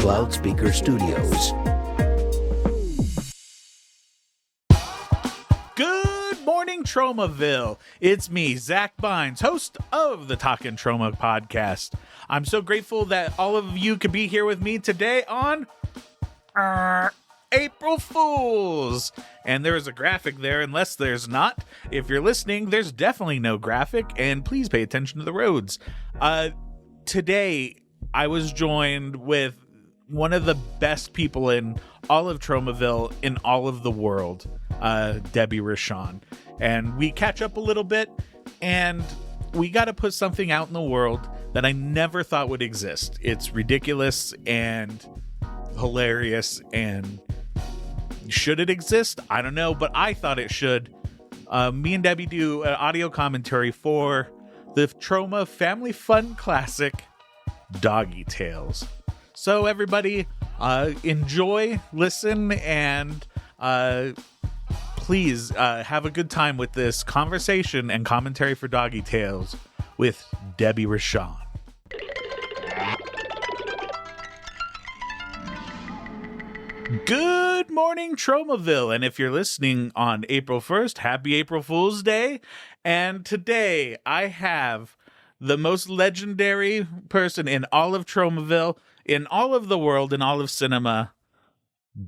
Loudspeaker Studios. Good morning, Tromaville. It's me, Zack Beins, host of the Talkin' Troma podcast. I'm so grateful that all of you could be here with me today on April Fools. And there is a graphic there, unless there's not. If you're listening, there's definitely no graphic, and please pay attention to the roads. Today, I was joined with one of the best people in all of Tromaville, in all of the world, Debbie Rochon. And we catch up a little bit, and we got to put something out in the world that I never thought would exist. It's ridiculous and hilarious, and should it exist? I don't know, but I thought it should. Me and Debbie do an audio commentary for the Troma Family Fun Classic, Doggie Tails. So everybody, enjoy, listen, and please have a good time with this conversation and commentary for Doggie Tails with Debbie Rochon. Good morning, Tromaville, and if you're listening on April 1st, happy April Fool's Day. And today I have the most legendary person in all of Tromaville, in all of the world, in all of cinema,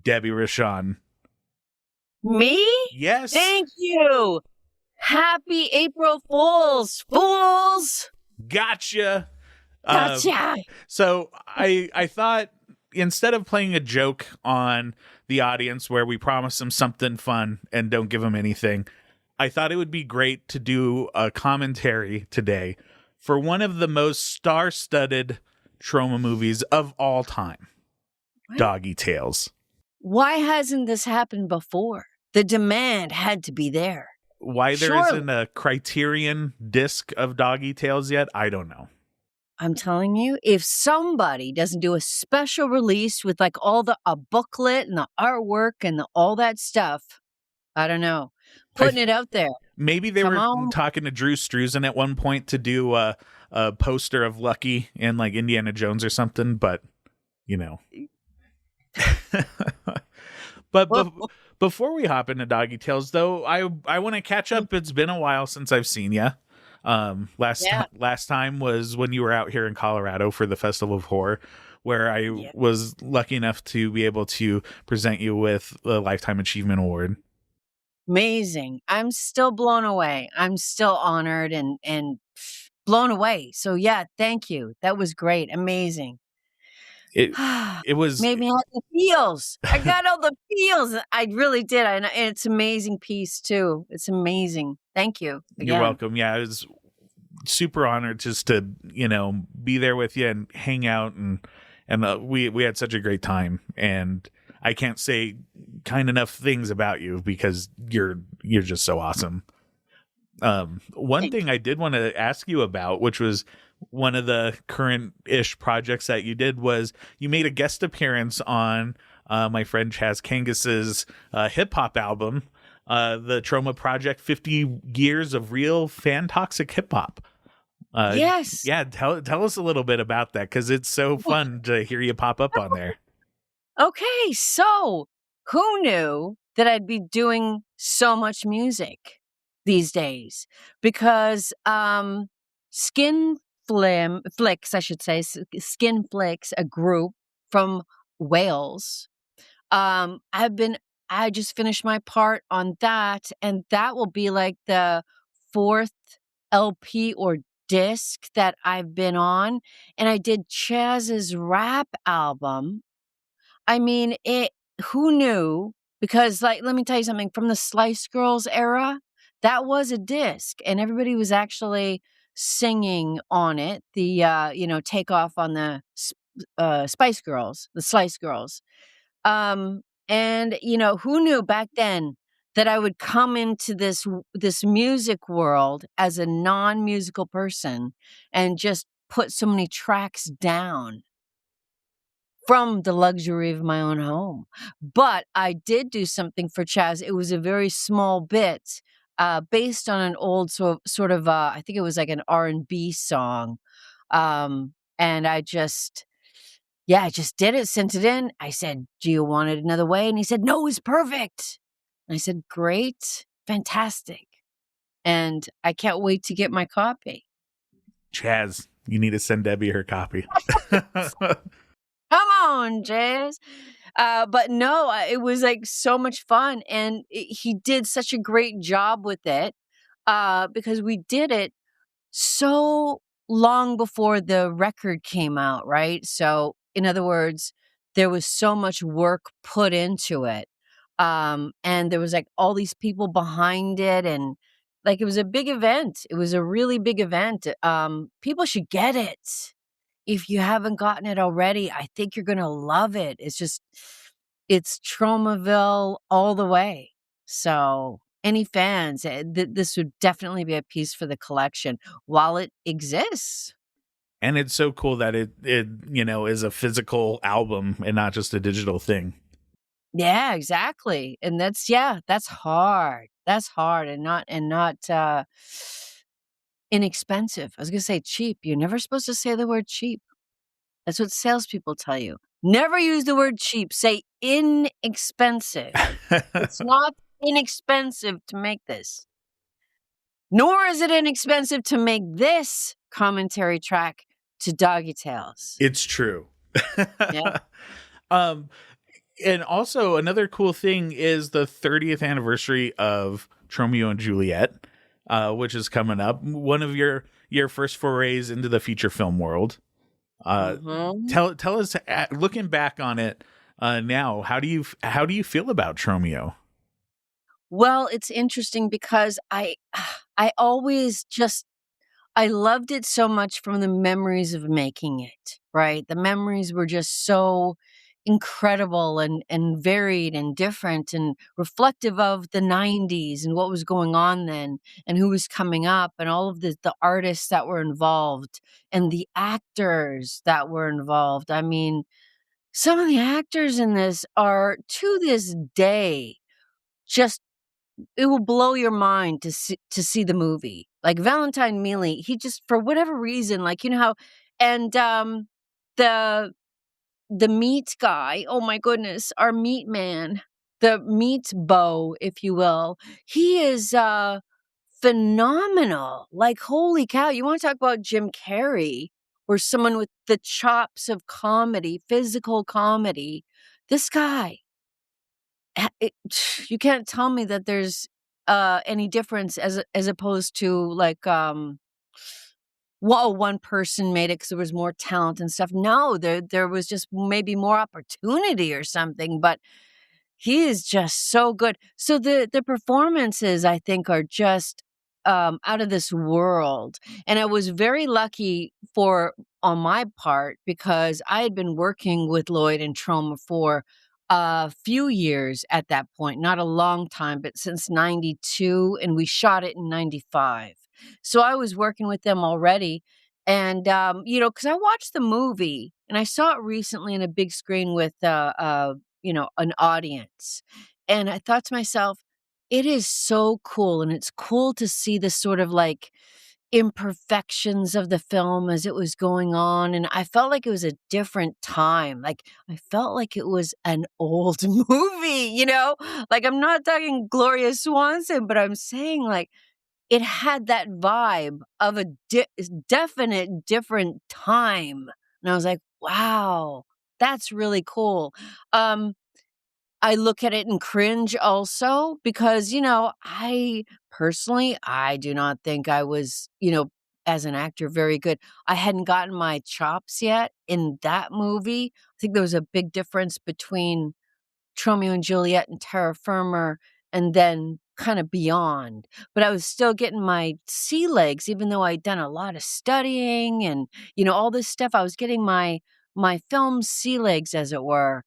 Debbie Rochon. Me? Yes. Thank you. Happy April Fools. Fools. Gotcha. Gotcha. So I thought, instead of playing a joke on the audience where we promise them something fun and don't give them anything, I thought it would be great to do a commentary today for one of the most star-studded Troma movies of all time, What? Doggie Tails. Why hasn't this happened before? The demand had to be there. Why there Surely. isn't a Criterion disc of Doggie Tails yet, I don't know. I'm telling you, if somebody doesn't do a special release with like all a booklet and the artwork and all that stuff, I don't know. Putting it out there. Maybe they Come were on. talking to Drew Struzan at one point to do a poster of Lucky in like Indiana Jones or something, but you know. But before we hop into Doggie Tails, though, I want to catch up. It's been a while since I've seen you. Last time was when you were out here in Colorado for the Festival of Horror, where I was lucky enough to be able to present you with the Lifetime Achievement Award. Amazing. I'm still blown away. I'm still honored and blown away. So yeah, thank you. That was great. Amazing. It was made me have the feels. I got all the feels. I really did. And it's an amazing piece too. It's amazing. Thank you. Again. You're welcome. Yeah, I was super honored just to, be there with you and hang out, and we had such a great time, and I can't say kind enough things about you because you're just so awesome. One thing I did want to ask you about, which was one of the current-ish projects that you did, was you made a guest appearance on my friend Chaz Kangus's hip-hop album, the Troma Project, 50 Years of Real Fan Toxic Hip-Hop. Yes. Yeah, tell us a little bit about that, because it's so fun to hear you pop up on there. Okay, so who knew that I'd be doing so much music these days? Because Skin Flicks, a group from Wales. I just finished my part on that, and that will be like the 4th LP or disc that I've been on. And I did Chaz's rap album. I mean, who knew? Because let me tell you something, from the Slice Girls era, that was a disc, and everybody was actually singing on it. The take off on the Spice Girls, the Slice Girls. And who knew back then that I would come into this music world as a non-musical person and just put so many tracks down from the luxury of my own home. But I did do something for Chaz. It was a very small bit based on an old sort of I think it was like an R&B song. And I just Yeah, I just did it, sent it in. I said, do you want it another way? And he said, no, it's perfect. And I said, great, fantastic. And I can't wait to get my copy. Chaz, you need to send Debbie her copy. Come on, Jazz. But no, it was like so much fun. And he did such a great job with it because we did it so long before the record came out, right? So, in other words, there was so much work put into it. And there was like all these people behind it, and like it was a big event. It was a really big event. People should get it. If you haven't gotten it already, I think you're going to love it. It's Tromaville all the way. So, any fans, this would definitely be a piece for the collection while it exists. And it's so cool that it is a physical album and not just a digital thing. Yeah, exactly. And that's hard. That's hard and not inexpensive. I was going to say cheap. You're never supposed to say the word cheap. That's what salespeople tell you. Never use the word cheap. Say inexpensive. It's not inexpensive to make this. Nor is it inexpensive to make this commentary track to Doggy Tales. It's true. Yeah. And also another cool thing is the 30th anniversary of Tromeo and Juliet, which is coming up. One of your first forays into the feature film world. Tell us, looking back on it now, how do you feel about Tromeo? Well, it's interesting because I always I loved it so much from the memories of making it, right? The memories were just so incredible and varied and different and reflective of the 90s and what was going on then and who was coming up and all of the artists that were involved and the actors that were involved. I mean, some of the actors in this are to this day just it will blow your mind to see the movie. Like Valentine Mealy, he just for whatever reason, like you know how, and the meat guy. Oh my goodness, our meat man, the meat bow, if you will. He is phenomenal. Like holy cow! You want to talk about Jim Carrey or someone with the chops of comedy, physical comedy? This guy. You can't tell me that there's any difference as opposed to like well, one person made it because there was more talent and stuff. No, there was just maybe more opportunity or something, but he is just so good. So the performances I think are just out of this world. And I was very lucky on my part because I had been working with Lloyd and Troma for a few years at that point, not a long time, but since 92, and we shot it in 95. So I was working with them already. And, because I watched the movie and I saw it recently in a big screen with, an audience. And I thought to myself, it is so cool. And it's cool to see the sort of like imperfections of the film as it was going on. And I felt like it was a different time. Like I felt like it was an old movie. Like I'm not talking Gloria Swanson, but I'm saying like it had that vibe of a definite different time. And I was like, wow, that's really cool. I look at it and cringe also because, I personally, I do not think I was, as an actor, very good. I hadn't gotten my chops yet in that movie. I think there was a big difference between Tromeo and Juliet and Terra Firma and then kind of beyond. But I was still getting my sea legs, even though I'd done a lot of studying and, all this stuff. I was getting my film sea legs, as it were.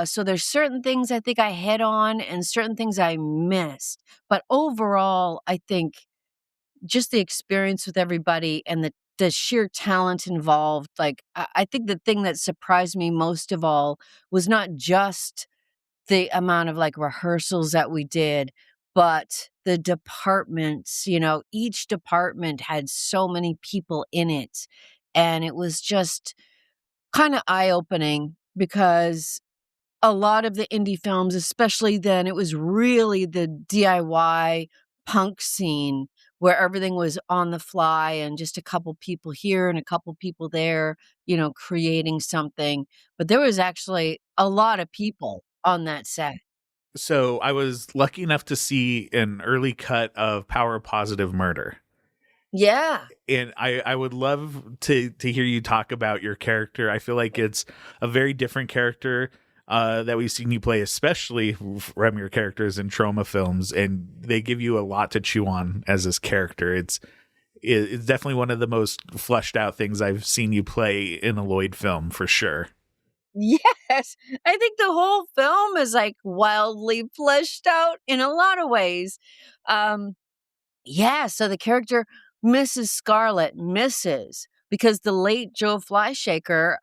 So there's certain things I think I hit on and certain things I missed. But overall, I think just the experience with everybody and the sheer talent involved, like I think the thing that surprised me most of all was not just the amount of like rehearsals that we did, but the departments, each department had so many people in it. And it was just kind of eye-opening because a lot of the indie films, especially then, it was really the DIY punk scene where everything was on the fly and just a couple people here and a couple people there, creating something. But there was actually a lot of people on that set. So I was lucky enough to see an early cut of Power Positive Murder. Yeah. And I would love to hear you talk about your character. I feel like it's a very different character that we've seen you play, especially from your characters in Troma films, and they give you a lot to chew on as this character. It's definitely one of the most fleshed out things I've seen you play in a Lloyd film, for sure. Yes. I think the whole film is like wildly fleshed out in a lot of ways. Yeah, so the character Mrs. because the late Joe Flyshaker,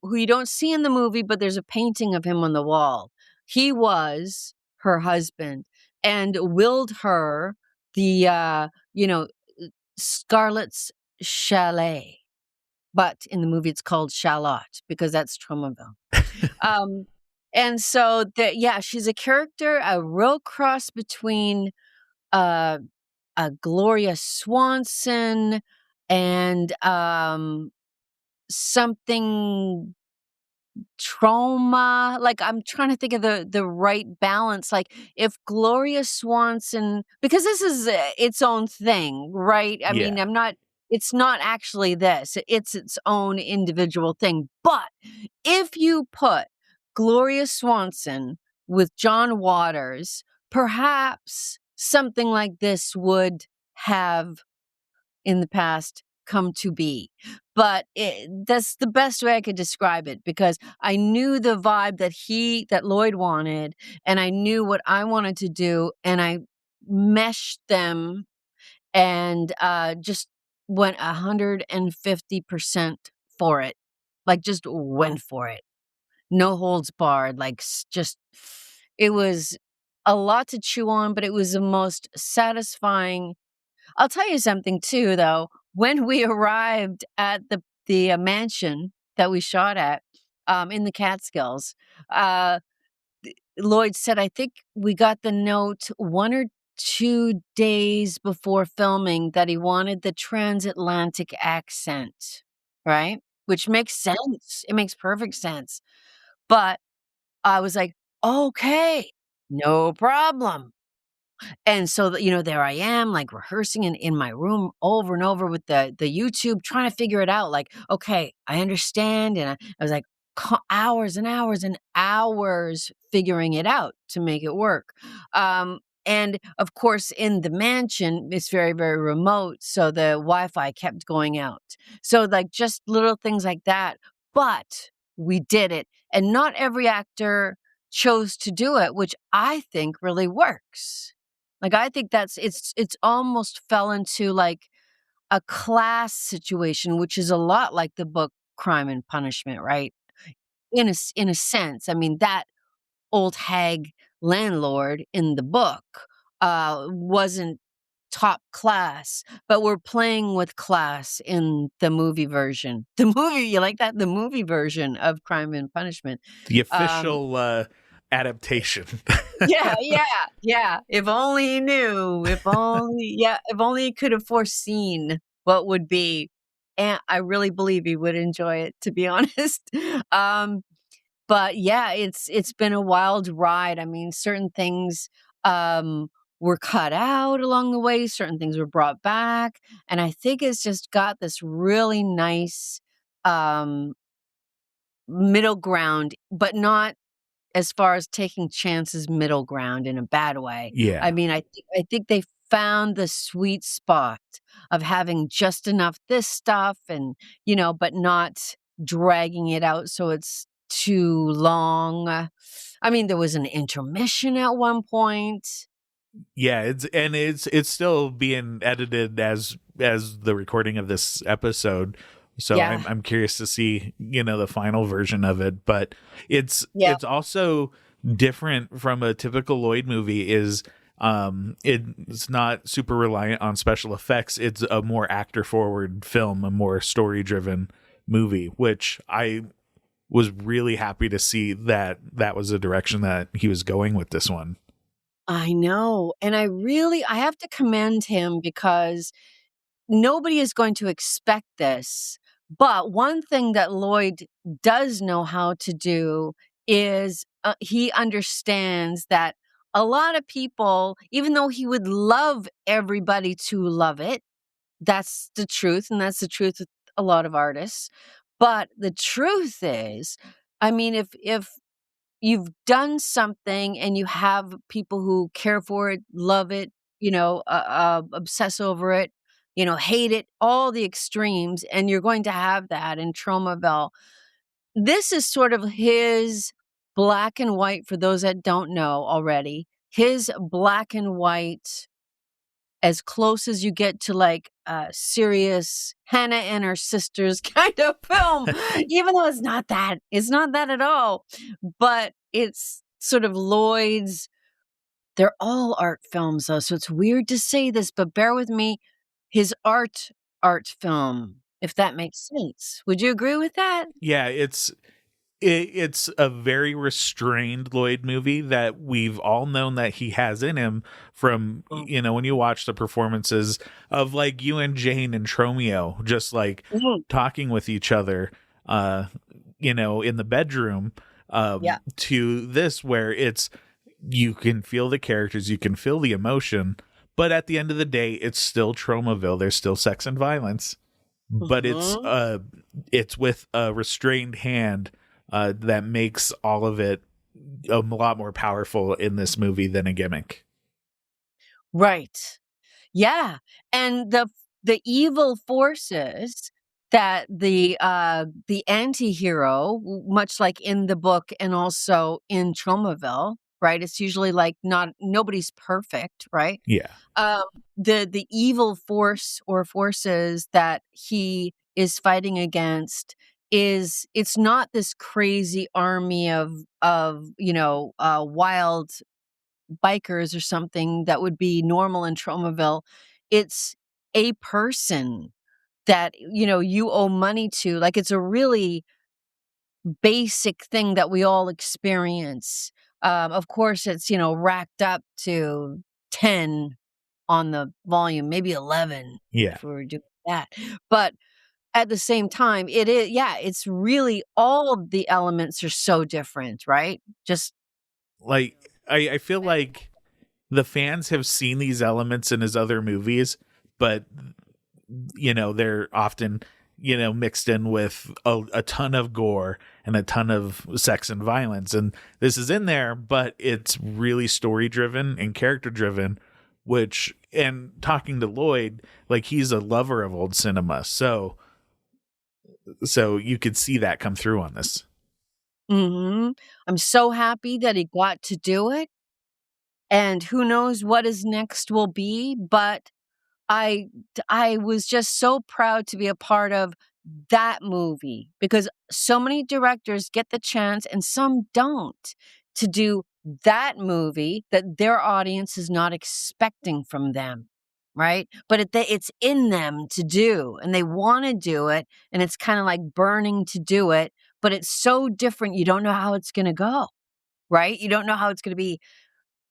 who you don't see in the movie, but there's a painting of him on the wall. He was her husband and willed her the, Scarlett's Chalet. But in the movie, it's called Charlotte because that's Tromaville. um, and so, she's a character, a real cross between uh, a Gloria Swanson and something Troma. Like, I'm trying to think of the right balance. Like, if Gloria Swanson, because this is its own thing, right? I mean, it's not actually this. It's its own individual thing. But if you put Gloria Swanson with John Waters, perhaps something like this would have in the past come to be. But that's the best way I could describe it, because I knew the vibe that Lloyd wanted, and I knew what I wanted to do, and I meshed them and just went 150% for it. Like, just went for it. No holds barred. Like, it was a lot to chew on, but it was the most satisfying. I'll tell you something too, though. When we arrived at the mansion that we shot at in the Catskills, uh, Lloyd said, I think we got the note 1 or 2 days before filming that he wanted the transatlantic accent, right? Which makes sense. It makes perfect sense. But I was like, okay, no problem. And so, there I am, like, rehearsing in my room over and over with the YouTube, trying to figure it out. Like, okay, I understand. And I was like, hours and hours and hours figuring it out to make it work. And of course, in the mansion, it's very, very remote. So the Wi-Fi kept going out. So, like, just little things like that. But we did it. And not every actor chose to do it, which I think really works. Like, I think it's almost fell into, like, a class situation, which is a lot like the book Crime and Punishment, right? In a sense. I mean, that old hag landlord in the book, wasn't top class, but we're playing with class in the movie version. The movie, you like that? The movie version of Crime and Punishment. The official adaptation. Yeah. If only he knew. If only he could have foreseen what would be. And I really believe he would enjoy it, to be honest. But yeah, it's been a wild ride. I mean, certain things were cut out along the way, certain things were brought back, and I think it's just got this really nice middle ground, but not as far as taking chances middle ground in a bad way. Yeah. I mean, I think they found the sweet spot of having just enough this stuff and, but not dragging it out so it's too long. I mean, there was an intermission at one point. Yeah, it's still being edited as the recording of this episode. So Yeah. I'm curious to see, the final version of it, but it's also different from a typical Lloyd movie. It's not super reliant on special effects. It's a more actor forward film, a more story driven movie, which I was really happy to see that that was the direction that he was going with this one. I know. And I have to commend him because nobody is going to expect this. But one thing that Lloyd does know how to do is he understands that a lot of people, even though he would love everybody to love it, that's the truth. And that's the truth with a lot of artists. But the truth is, I mean, if you've done something and you have people who care for it, love it, obsess over it, hate it, all the extremes, and you're going to have that in Tromaville. This is sort of his black and white, for those that don't know already, his black and white, as close as you get to like a serious Hannah and her sisters kind of film, even though it's not that at all. But it's sort of Lloyd's, they're all art films though. So it's weird to say this, but bear with me. His art film, if that makes sense. Would you agree with that? Yeah, it's a very restrained Lloyd movie that we've all known that he has in him from, when you watch the performances of like you and Jane and Tromeo just like talking with each other, in the bedroom, to this where it's, you can feel the characters, you can feel the emotion, but at the end of the day, it's still Tromaville. There's still sex and violence, but it's with a restrained hand that makes all of it a lot more powerful in this movie than a gimmick. Right. Yeah. And the evil forces that the anti-hero, much like in the book and also in Tromaville, right? It's usually like nobody's perfect, right? Yeah. The evil force or forces that he is fighting against it's not this crazy army of wild bikers or something that would be normal in Tromaville. It's a person that you owe money to. Like, it's a really basic thing that we all experience. Of course, it's racked up to 10 on the volume, maybe 11 if we were doing that. But at the same time, it's really, all of the elements are so different, right? Just like, I feel like the fans have seen these elements in his other movies, but they're often mixed in with a ton of gore and a ton of sex and violence, and this is in there, but it's really story driven and character driven, and talking to Lloyd, like, he's a lover of old cinema, so you could see that come through on this. I'm so happy that he got to do it, and who knows what his next will be, but I was just so proud to be a part of that movie, because so many directors get the chance and some don't, to do that movie that their audience is not expecting from them, right? But it's in them to do, and they want to do it, and it's kind of like burning to do it, but it's so different. You don't know how it's going to go, right? You don't know how it's going to be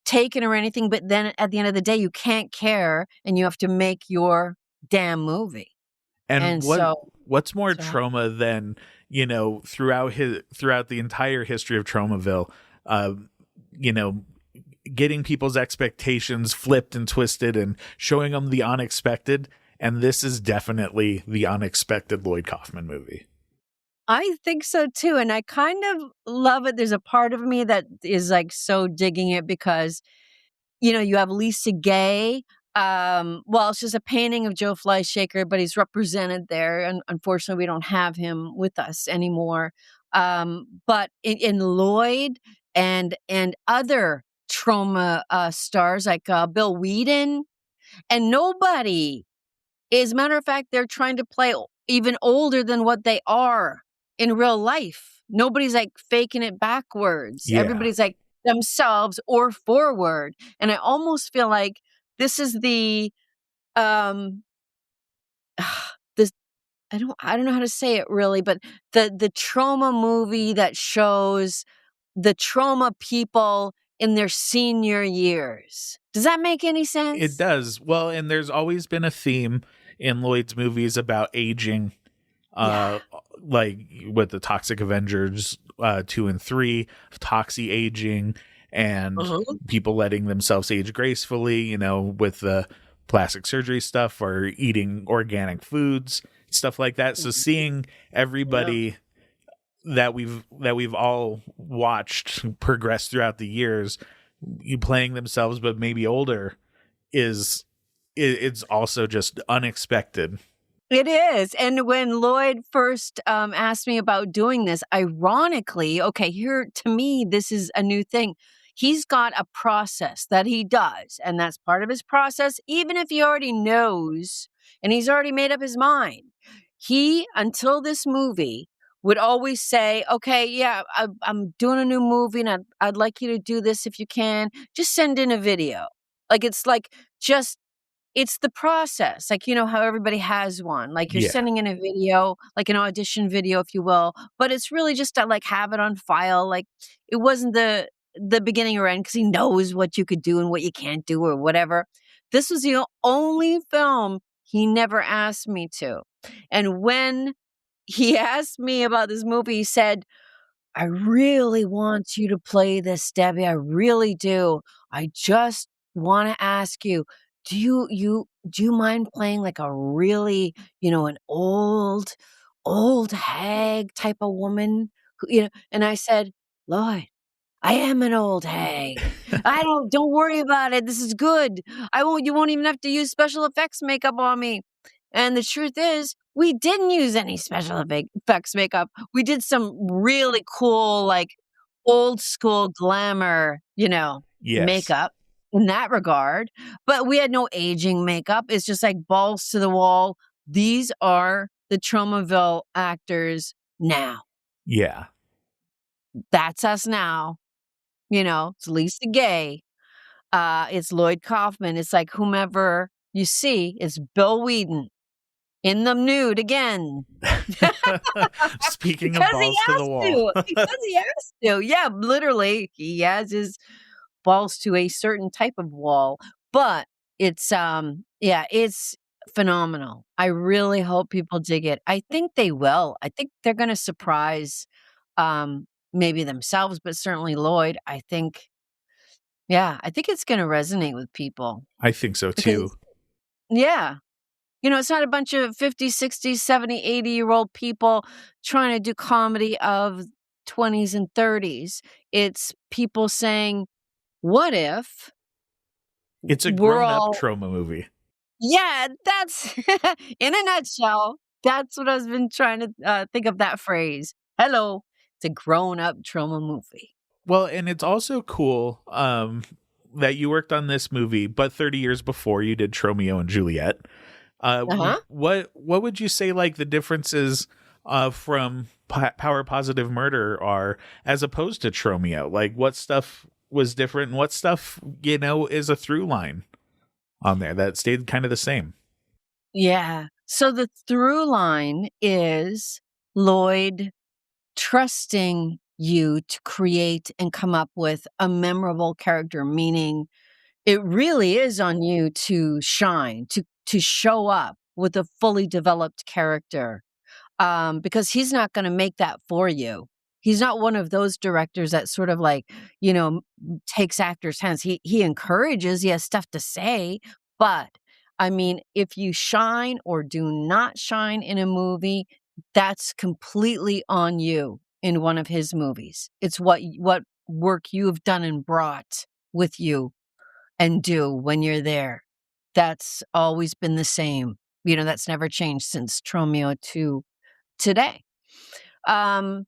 taken or anything, but then at the end of the day, you can't care, and you have to make your damn movie. And what's more Troma than throughout the entire history of Tromaville, getting people's expectations flipped and twisted and showing them the unexpected, and this is definitely the unexpected Lloyd Kaufman movie. I think so too, and I kind of love it. There's a part of me that is like so digging it because you have Lisa Gay. It's just a painting of Joe Fleischaker, but he's represented there, and unfortunately we don't have him with us anymore. But in Lloyd and other Troma stars like Bill Whedon, and nobody, as a matter of fact, they're trying to play even older than what they are in real life. Nobody's like faking it backwards. Yeah. Everybody's like themselves or forward. And I almost feel like this is the I don't know how to say it really, but the Troma movie that shows the Troma people in their senior years. Does that make any It sense? does. Well, and there's always been a theme in Lloyd's movies about aging, Yeah. uh, like with the Toxic Avengers 2 and 3, Toxie aging, and Uh-huh. people letting themselves age gracefully, with the plastic surgery stuff or eating organic foods, stuff like that. So seeing Yeah. everybody that we've all watched progress throughout the years, you playing themselves but maybe older, is it's also just unexpected. It is. And when Lloyd first asked me about doing this, ironically, okay, here to me, this is a new thing. He's got a process that he does, and that's part of his process, even if he already knows and he's already made up his mind. He, until this movie, would always say, okay, yeah, I'm doing a new movie and I'd like you to do this if you can. Just send in a video. It's like, just it's the process, like, how everybody has one, like, you're Yeah. sending in a video, like an audition video, if you will, but it's really just to, like, have it on file, like, it wasn't the beginning or end because he knows what you could do and what you can't do or whatever. This was the only film he never asked me to, and when he asked me about this movie, he said, I really want you to play this, Debbie. I really do. I just want to ask you, do you mind playing like a really, an old hag type of woman? And I said, Lloyd, I am an old hag. Don't worry about it. This is good. You won't even have to use special effects makeup on me. And the truth is, we didn't use any special effects makeup. We did some really cool, like old school glamour, Yes. makeup in that regard. But we had no aging makeup. It's just like balls to the wall. These are the Tromaville actors now. Yeah. That's us now. It's Lisa Gay. It's Lloyd Kaufman. It's like whomever you see is Bill Whedon in the nude again. Speaking of Because he balls to the has wall. to. Because he has to. Yeah, literally, he has his balls to a certain type of wall. But it's phenomenal. I really hope people dig it. I think they will. I think they're gonna surprise maybe themselves, but certainly Lloyd. I think it's gonna resonate with people I think so too. because yeah. It's not a bunch of 50, 60, 70, 80-year-old people trying to do comedy of 20s and 30s. It's people saying, what if It's a we're grown-up all trauma movie. yeah, that's in a nutshell, that's what I've been trying to think of that phrase. Hello, it's a grown-up trauma movie. Well, and it's also cool that you worked on this movie, but 30 years before you did Tromeo and Juliet. Uh-huh. What would you say like the differences from Power Positive Murder are as opposed to Tromeo? Like what stuff was different and what stuff, is a through line on there that stayed kind of the same? Yeah. So the through line is Lloyd trusting you to create and come up with a memorable character, meaning it really is on you to shine, to show up with a fully developed character, because he's not gonna make that for you. He's not one of those directors that sort of like, takes actors' hands. He encourages, he has stuff to say, but, I mean, if you shine or do not shine in a movie, that's completely on you in one of his movies. It's what work you've done and brought with you and do when you're there. That's always been the same. That's never changed since Tromeo to today. Um,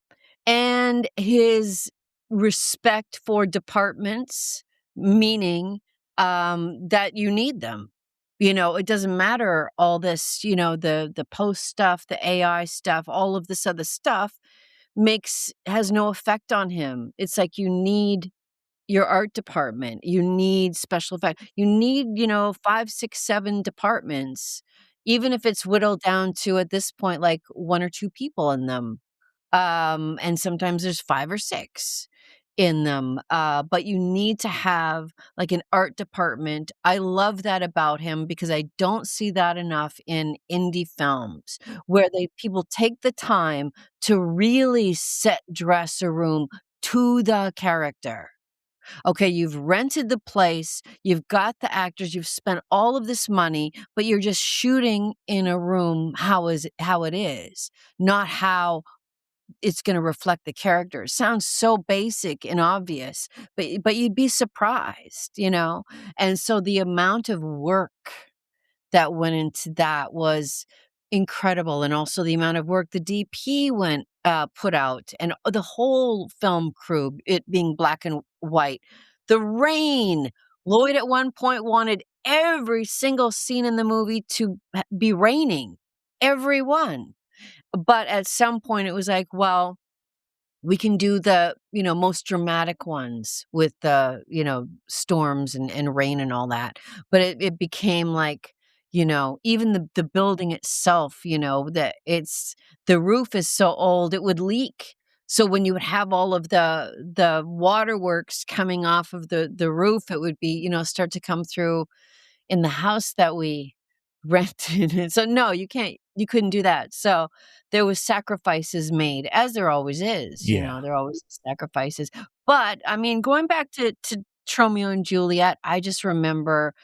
and his respect for departments, meaning that you need them. It doesn't matter all this, the post stuff, the AI stuff, all of this other stuff has no effect on him. It's like you need your art department. You need special effect. You need, 5, 6, 7 departments even if it's whittled down to, at this point, like 1 or 2 people in them. And sometimes there's 5 or 6 in them. But you need to have like an art department. I love that about him because I don't see that enough in indie films where people take the time to really set dress a room to the character. Okay, you've rented the place, you've got the actors, you've spent all of this money, but you're just shooting in a room how it is, not how it's gonna reflect the character. It sounds so basic and obvious, but you'd be surprised, you know? And so the amount of work that went into that was incredible, and also the amount of work the DP put out, and the whole film crew, it being black and white. The rain. Lloyd at one point wanted every single scene in the movie to be raining, every one. But at some point it was like, well, we can do the, most dramatic ones with the, storms and rain and all that. But it became like, even the building itself, that the roof is so old, it would leak. So when you would have all of the waterworks coming off of the roof, it would be, start to come through in the house that we rented. And so no, you couldn't do that. So there was sacrifices made, as there always is, Yeah. there are always sacrifices. But I mean, going back to Tromeo and Juliet, I just remember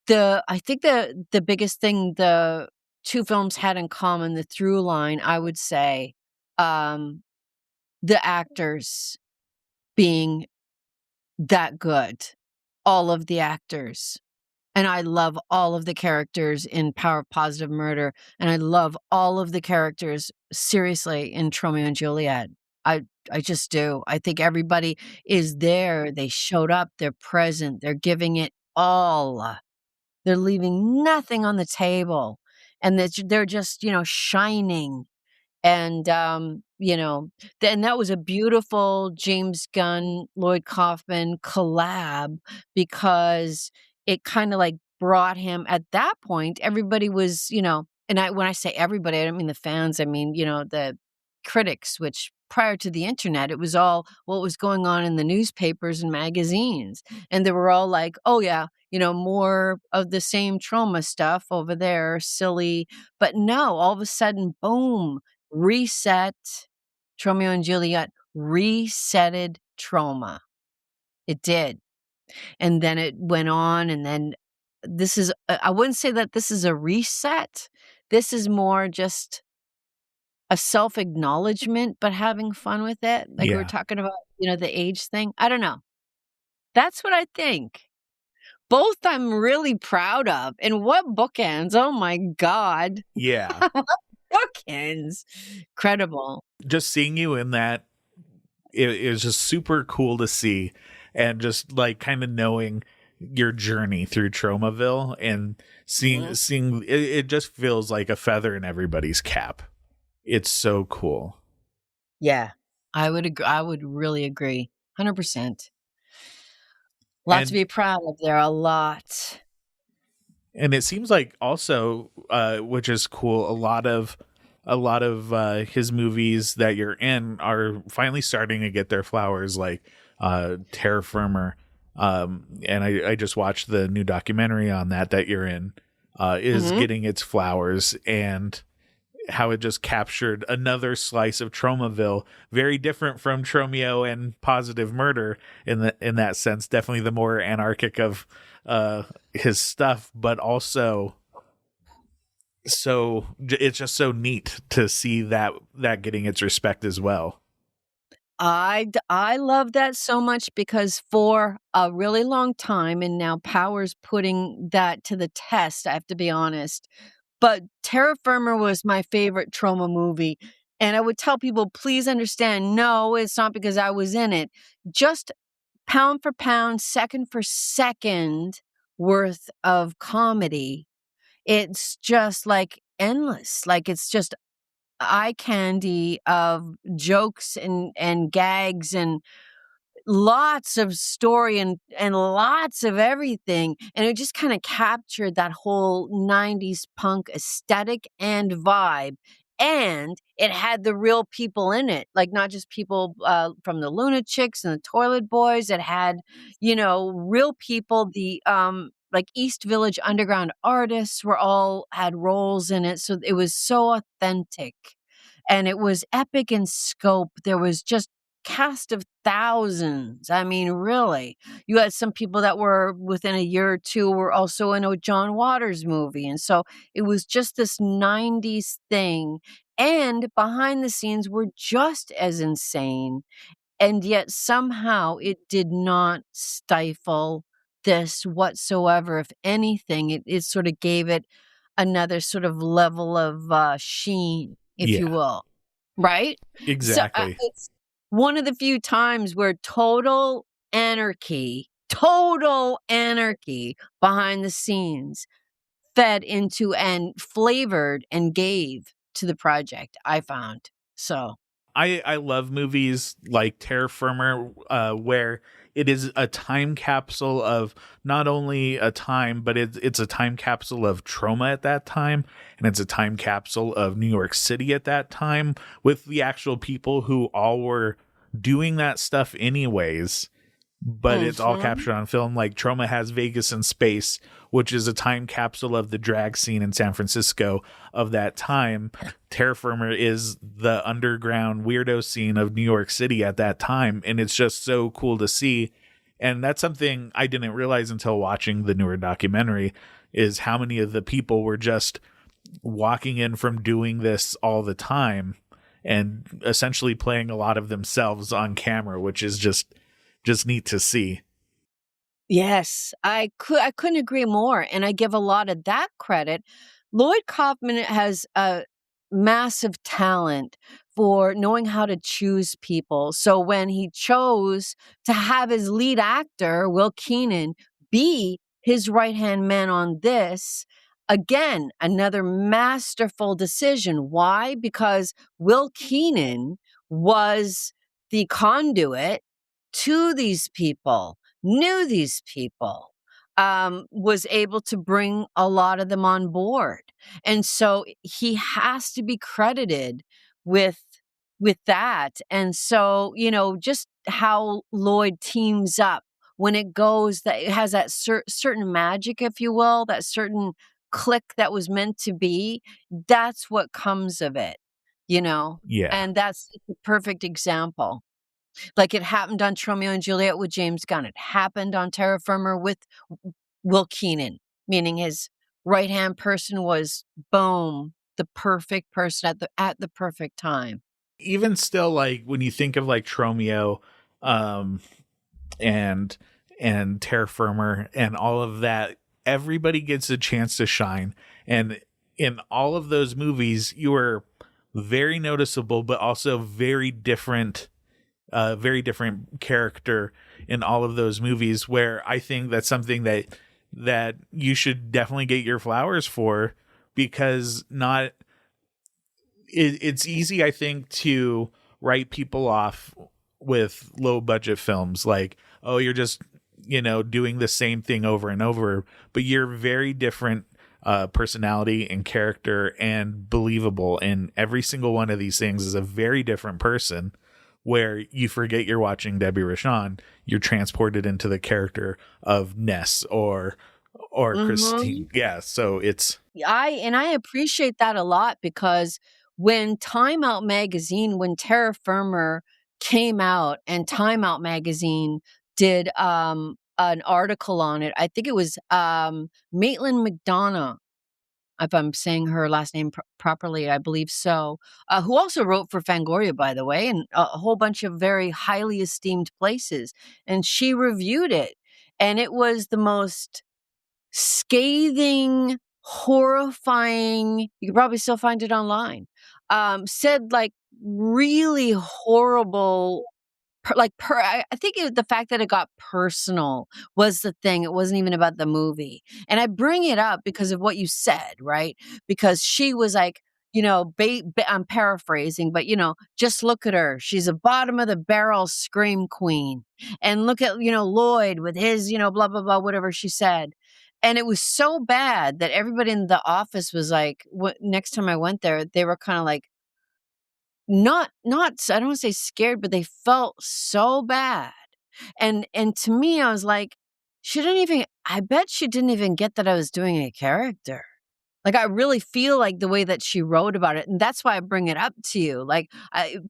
I think the biggest thing the 2 films had in common, the through line, I would say, um, the actors being that good. All of the actors. And I love all of the characters in Power of Positive Murder, and I love all of the characters, seriously, in Tromeo and Juliet. I just do. I think everybody is there. They showed up. They're present. They're giving it all. They're leaving nothing on the table, and they're just, shining. And, and that was a beautiful James Gunn, Lloyd Kaufman collab because it kind of like brought him at that point. Everybody was, when I say everybody, I don't mean the fans. I mean, the critics, which prior to the internet, it was all what was going on in the newspapers and magazines. And they were all like, oh, yeah, more of the same Troma stuff over there, silly. But no, all of a sudden, boom, reset. Tromeo and Juliet resetted Troma. It did. And then it went on, and then I wouldn't say that this is a reset. This is more just a self-acknowledgement, but having fun with it. Like we were Yeah. talking about, the age thing. I don't know. That's what I think. Both I'm really proud of. And what bookends? Oh my God. Yeah. Bookends. Incredible. Just seeing you in that, it was just super cool to see, and just like kind of knowing your journey through Tromaville and seeing it just feels like a feather in everybody's cap. It's so cool. Yeah. I would agree. I would really agree. 100%. Lot to be proud of there. A lot. And it seems like also, which is cool, a lot of his movies that you're in are finally starting to get their flowers, like Terra Firma. And I just watched the new documentary on that you're in, is getting its flowers, and how it just captured another slice of Tromaville, very different from Tromeo and Positive Murder in that sense. Definitely the more anarchic of his stuff, but also so it's just so neat to see that getting its respect as well. I love that so much because for a really long time, and now Power's putting that to the test, I have to be honest. But Terra Firma was my favorite Troma movie. And I would tell people, please understand, no, it's not because I was in it. Just pound for pound, second for second worth of comedy. It's just like endless. Like it's just eye candy of jokes and gags, and lots of story and lots of everything. And it just kind of captured that whole 90s punk aesthetic and vibe. And it had the real people in it, like not just people from the Lunatics and the Toilet Boys. It had, real people. The like East Village Underground artists were all had roles in it. So it was so authentic and it was epic in scope. There was just cast of thousands. I mean, really, you had some people that were within a year or two were also in a John Waters movie. And so it was just this 90s thing. And behind the scenes were just as insane. And yet somehow it did not stifle this whatsoever. If anything, it sort of gave it another sort of level of sheen, if you Yeah. will. Right? Exactly. So it's one of the few times where total anarchy behind the scenes fed into and flavored and gave to the project, I found. So I love movies like Terra Firma, where it is a time capsule of not only a time, but it's a time capsule of Troma at that time, and it's a time capsule of New York City at that time, with the actual people who all were doing that stuff anyways. But it's all captured on film. Like Troma has Vegas in Space, which is a time capsule of the drag scene in San Francisco of that time. Terra Firma is the underground weirdo scene of New York City at that time. And it's just so cool to see. And that's something I didn't realize until watching the newer documentary, is how many of the people were just walking in from doing this all the time and essentially playing a lot of themselves on camera, which is just neat to see. yes, I couldn't agree more, and I give a lot of that credit. Lloyd Kaufman has a massive talent for knowing how to choose people. So when he chose to have his lead actor, Will Keenan, be his right-hand man on this, again, another masterful decision. Why? Because Will Keenan was the conduit to these people, knew these people, was able to bring a lot of them on board. And so he has to be credited with that. And so, just how Lloyd teams up when it goes, that it has that certain magic, if you will, that certain click that was meant to be. That's what comes of it, Yeah. and that's the perfect example. Like it happened on Tromeo and Juliet with James Gunn. It happened on Terra Firma with Will Keenan, meaning his right-hand person was, boom, the perfect person at the perfect time. Even still, like when you think of like Tromeo, and Terra Firma and all of that, everybody gets a chance to shine. And in all of those movies, you were very noticeable, but also very different character in all of those movies, where I think that's something that you should definitely get your flowers for, because it's easy, I think, to write people off with low budget films like, oh, you're just doing the same thing over and over, but you're very different personality and character and believable in every single one of these things is a very different person, where you forget you're watching Debbie Rochon. You're transported into the character of Ness or Christine. Yeah. So it's, I appreciate that a lot, because when when Terra Firma came out and Time Out magazine did an article on it, I think it was Maitland McDonough, if I'm saying her last name properly, I believe so, who also wrote for Fangoria, by the way, and a whole bunch of very highly esteemed places. And she reviewed it, and it was the most scathing, horrifying, you can probably still find it online, said like really horrible, I think the fact that it got personal was the thing. It wasn't even about the movie. And I bring it up because of what you said, right? Because she was like, I'm paraphrasing, but just look at her. She's a bottom of the barrel scream queen. And look at, Lloyd with his, blah, blah, blah, whatever she said. And it was so bad that everybody in the office was like, next time I went there, they were kind of like, not, I don't want to say scared, but they felt so bad. And to me, I was like, I bet she didn't even get that I was doing a character. Like, I really feel like the way that she wrote about it, and that's why I bring it up to you. Like,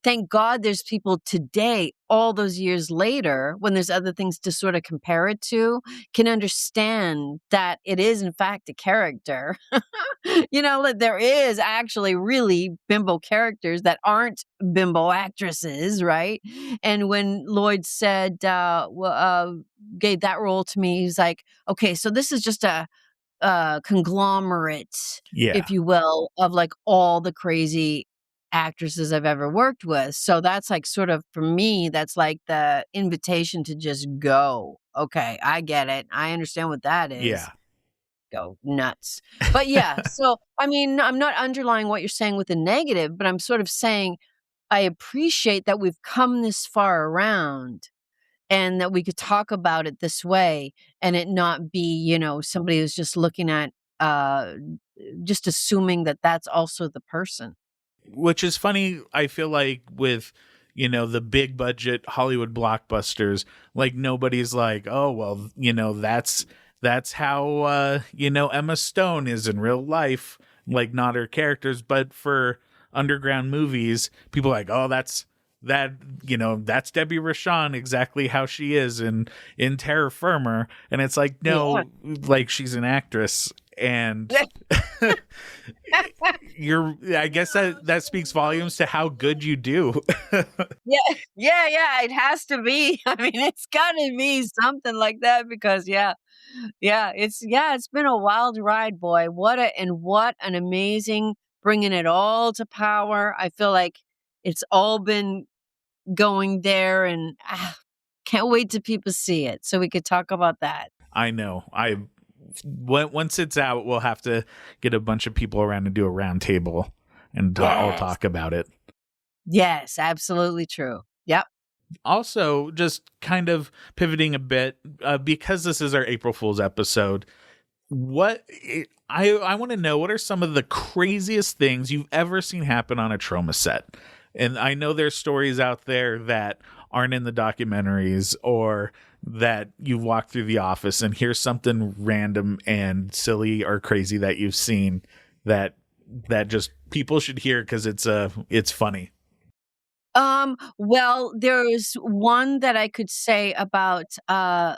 thank God there's people today, all those years later, when there's other things to sort of compare it to, can understand that it is, in fact, a character. Like there is actually really bimbo characters that aren't bimbo actresses, right? And when Lloyd said, gave that role to me, he's like, okay, so this is just a conglomerate, Yeah. if you will, of like all the crazy actresses I've ever worked with. So that's like sort of, for me, that's like the invitation to just go. Okay, I get it. I understand what that is. Yeah. Go nuts. But yeah, so I mean, I'm not underlying what you're saying with the negative, but I'm sort of saying I appreciate that we've come this far around and that we could talk about it this way and it not be, somebody who's just looking at, just assuming that that's also the person. Which is funny, I feel like, with, the big budget Hollywood blockbusters, like nobody's like, oh, well, that's how, Emma Stone is in real life, like not her characters. But for underground movies, people are like, oh, that's Debbie Rochon, exactly how she is in Terra Firma. And it's like, no, Yeah. like she's an actress. And I guess that speaks volumes to how good you do. Yeah, it has to be. I mean, it's gotta be something like that because it's been a wild ride, boy. What an amazing bringing it all to power. I feel like it's all been going there and can't wait till people see it so we could talk about that. I know. Once it's out, we'll have to get a bunch of people around and do a round table and all talk about it. Yes, absolutely true. Yep. Also, just kind of pivoting a bit, because this is our April Fool's episode, I want to know, what are some of the craziest things you've ever seen happen on a Troma set? And I know there's stories out there that aren't in the documentaries, or that you've walked through the office and here's something random and silly or crazy that you've seen that just people should hear because it's funny. Well, there's one that I could say about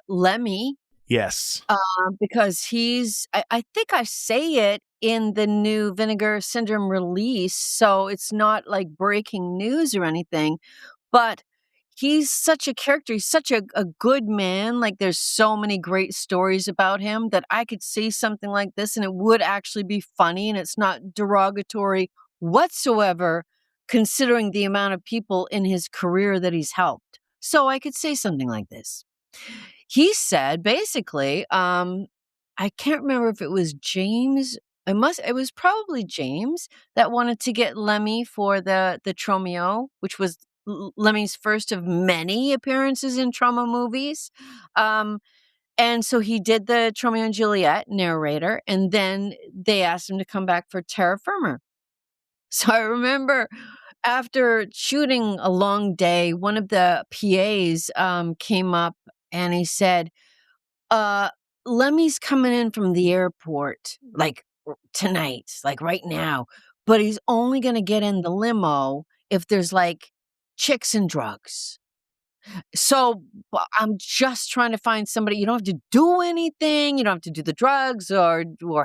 Lemmy. Yes. Because I think I say it in the new Vinegar Syndrome release, so it's not like breaking news or anything, but he's such a character. He's such a good man. Like, there's so many great stories about him that I could say something like this and it would actually be funny and it's not derogatory whatsoever, considering the amount of people in his career that he's helped. So I could say something like this. He said, basically, I can't remember if it was James. It was probably James that wanted to get Lemmy for the Tromeo, which was Lemmy's first of many appearances in Troma movies. And so he did the Tromeo and Juliet narrator, and then they asked him to come back for Terra Firma. So I remember after shooting a long day, one of the PAs came up and he said, Lemmy's coming in from the airport, like tonight, like right now, but he's only going to get in the limo if there's like chicks and drugs. So I'm just trying to find somebody. You don't have to do anything. You don't have to do the drugs or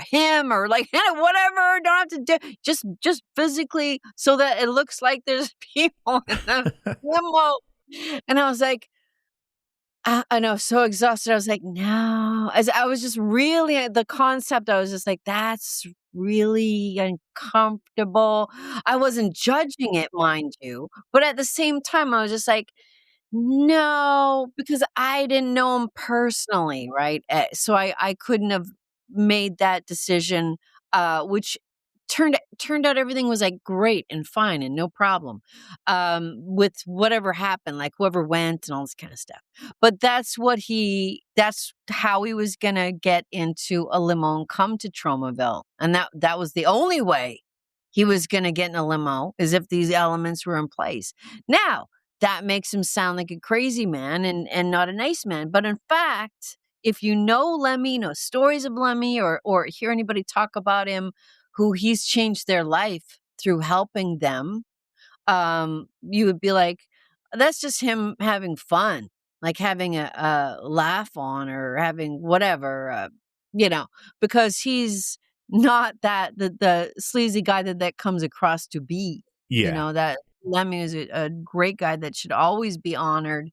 him or like whatever. Don't have to do just physically so that it looks like there's people in the limo. And I was like, I know, so exhausted. I was like, no. As I was just really the concept. I was just like, that's really uncomfortable. I wasn't judging it, mind you, but at the same time, I was just like, no, because I didn't know him personally, right? So I couldn't have made that decision, which turned out everything was like great and fine and no problem with whatever happened, like whoever went and all this kind of stuff. But that's how he was gonna get into a limo and come to Tromaville, and that was the only way he was gonna get in a limo, is if these elements were in place. Now that makes him sound like a crazy man and not a nice man, but in fact, if you know Lemmy, know stories of Lemmy, or hear anybody talk about him, who he's changed their life through helping them, you would be like, that's just him having fun, like having a laugh on, or having whatever, because he's not the sleazy guy that comes across to be. Yeah. That Lemmy is a great guy that should always be honored,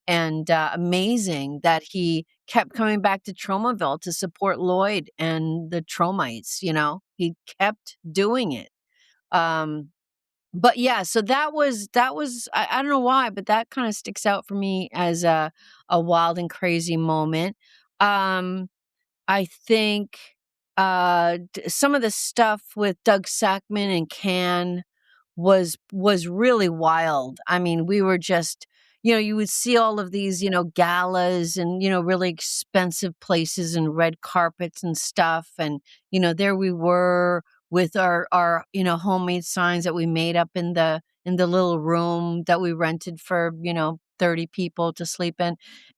and amazing that he kept coming back to Tromaville to support Lloyd and the Tromites. He kept doing it. But yeah, so that was I don't know why, but that kind of sticks out for me as a wild and crazy moment. Um, I think some of the stuff with Doug Sackman and Can was really wild. I mean, we were just, you would see all of these, galas and, really expensive places and red carpets and stuff. And, there we were with our, homemade signs that we made up in the little room that we rented for, 30 people to sleep in.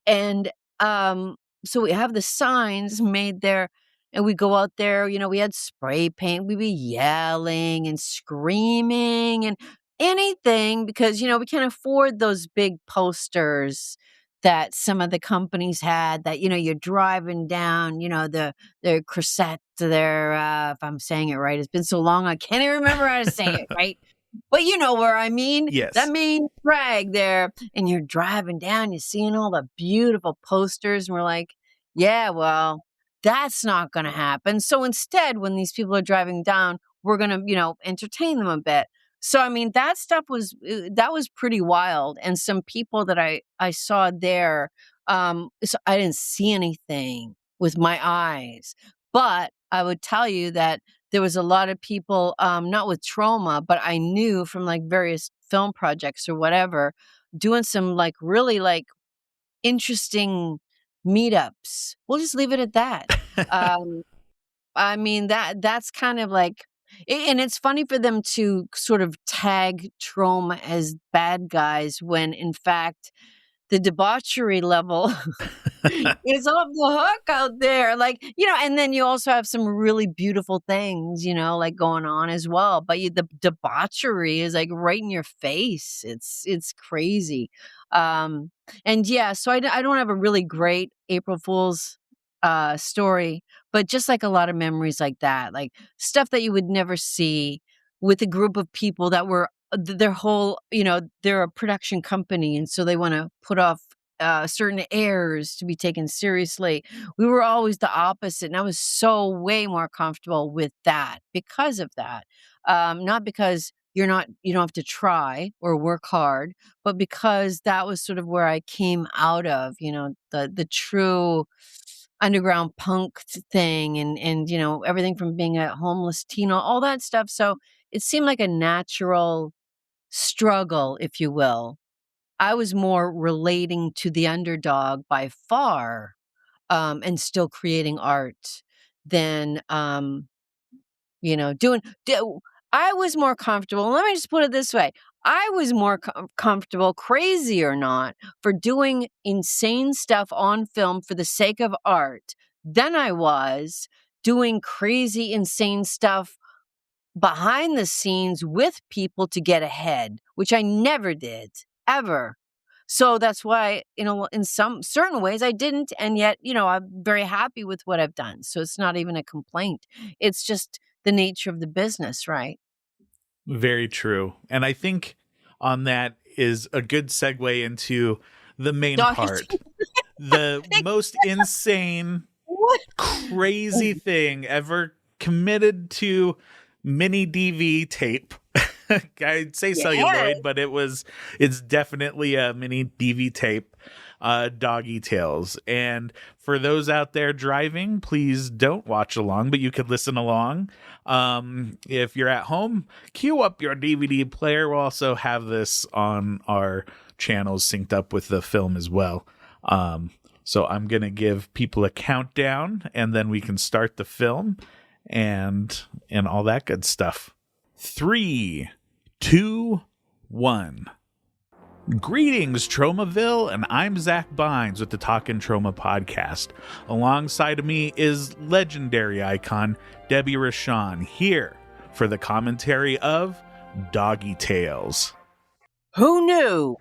And so we have the signs made there. And we go out there, we had spray paint, we'd be yelling and screaming and anything because, we can't afford those big posters that some of the companies had that, you're driving down, the Cressette there, if I'm saying it right. It's been so long, I can't even remember how to say it, right? But you know where I mean. Yes. That main drag there. And you're driving down, you're seeing all the beautiful posters, and we're like, yeah, well, that's not going to happen. So instead, when these people are driving down, we're going to, entertain them a bit. So, I mean, that was pretty wild. And some people that I saw there, so I didn't see anything with my eyes, but I would tell you that there was a lot of people, not with Troma, but I knew from like various film projects or whatever, doing some like really like interesting meetups. We'll just leave it at that. I mean, that's kind of like, and it's funny for them to sort of tag Troma as bad guys when in fact the debauchery level is off the hook out there. Like, and then you also have some really beautiful things, like going on as well. But the debauchery is like right in your face. It's crazy. And yeah, so I don't have a really great April Fool's story, but just like a lot of memories like that, like stuff that you would never see with a group of people that were their whole, they're a production company. And so they want to put off certain airs to be taken seriously. We were always the opposite. And I was so way more comfortable with that because of that. Not because you don't have to try or work hard, but because that was sort of where I came out of, the true underground punk thing and everything from being a homeless teen, all that stuff. So it seemed like a natural struggle, if you will. I was more relating to the underdog by far, and still creating art than I was more comfortable. Let me just put it this way. I was more comfortable, crazy or not, for doing insane stuff on film for the sake of art than I was doing crazy, insane stuff behind the scenes with people to get ahead, which I never did, ever. So that's why, in some certain ways I didn't. And yet, I'm very happy with what I've done. So it's not even a complaint. It's just the nature of the business, right? Very true. And I think on that is a good segue into the main part. The most insane, crazy thing ever committed to mini DV tape. I'd say celluloid, but it's definitely a mini DV tape. Doggy Tales. And for those out there driving, please don't watch along, but you could listen along. If you're at home, queue up your DVD player. We'll also have this on our channels synced up with the film as well. So I'm going to give people a countdown, and then we can start the film and all that good stuff. 3, 2, 1. Greetings, Tromaville, and I'm Zack Beins with the Talkin' Troma podcast. Alongside of me is legendary icon Debbie Rochon, here for the commentary of Doggy Tales. Who knew?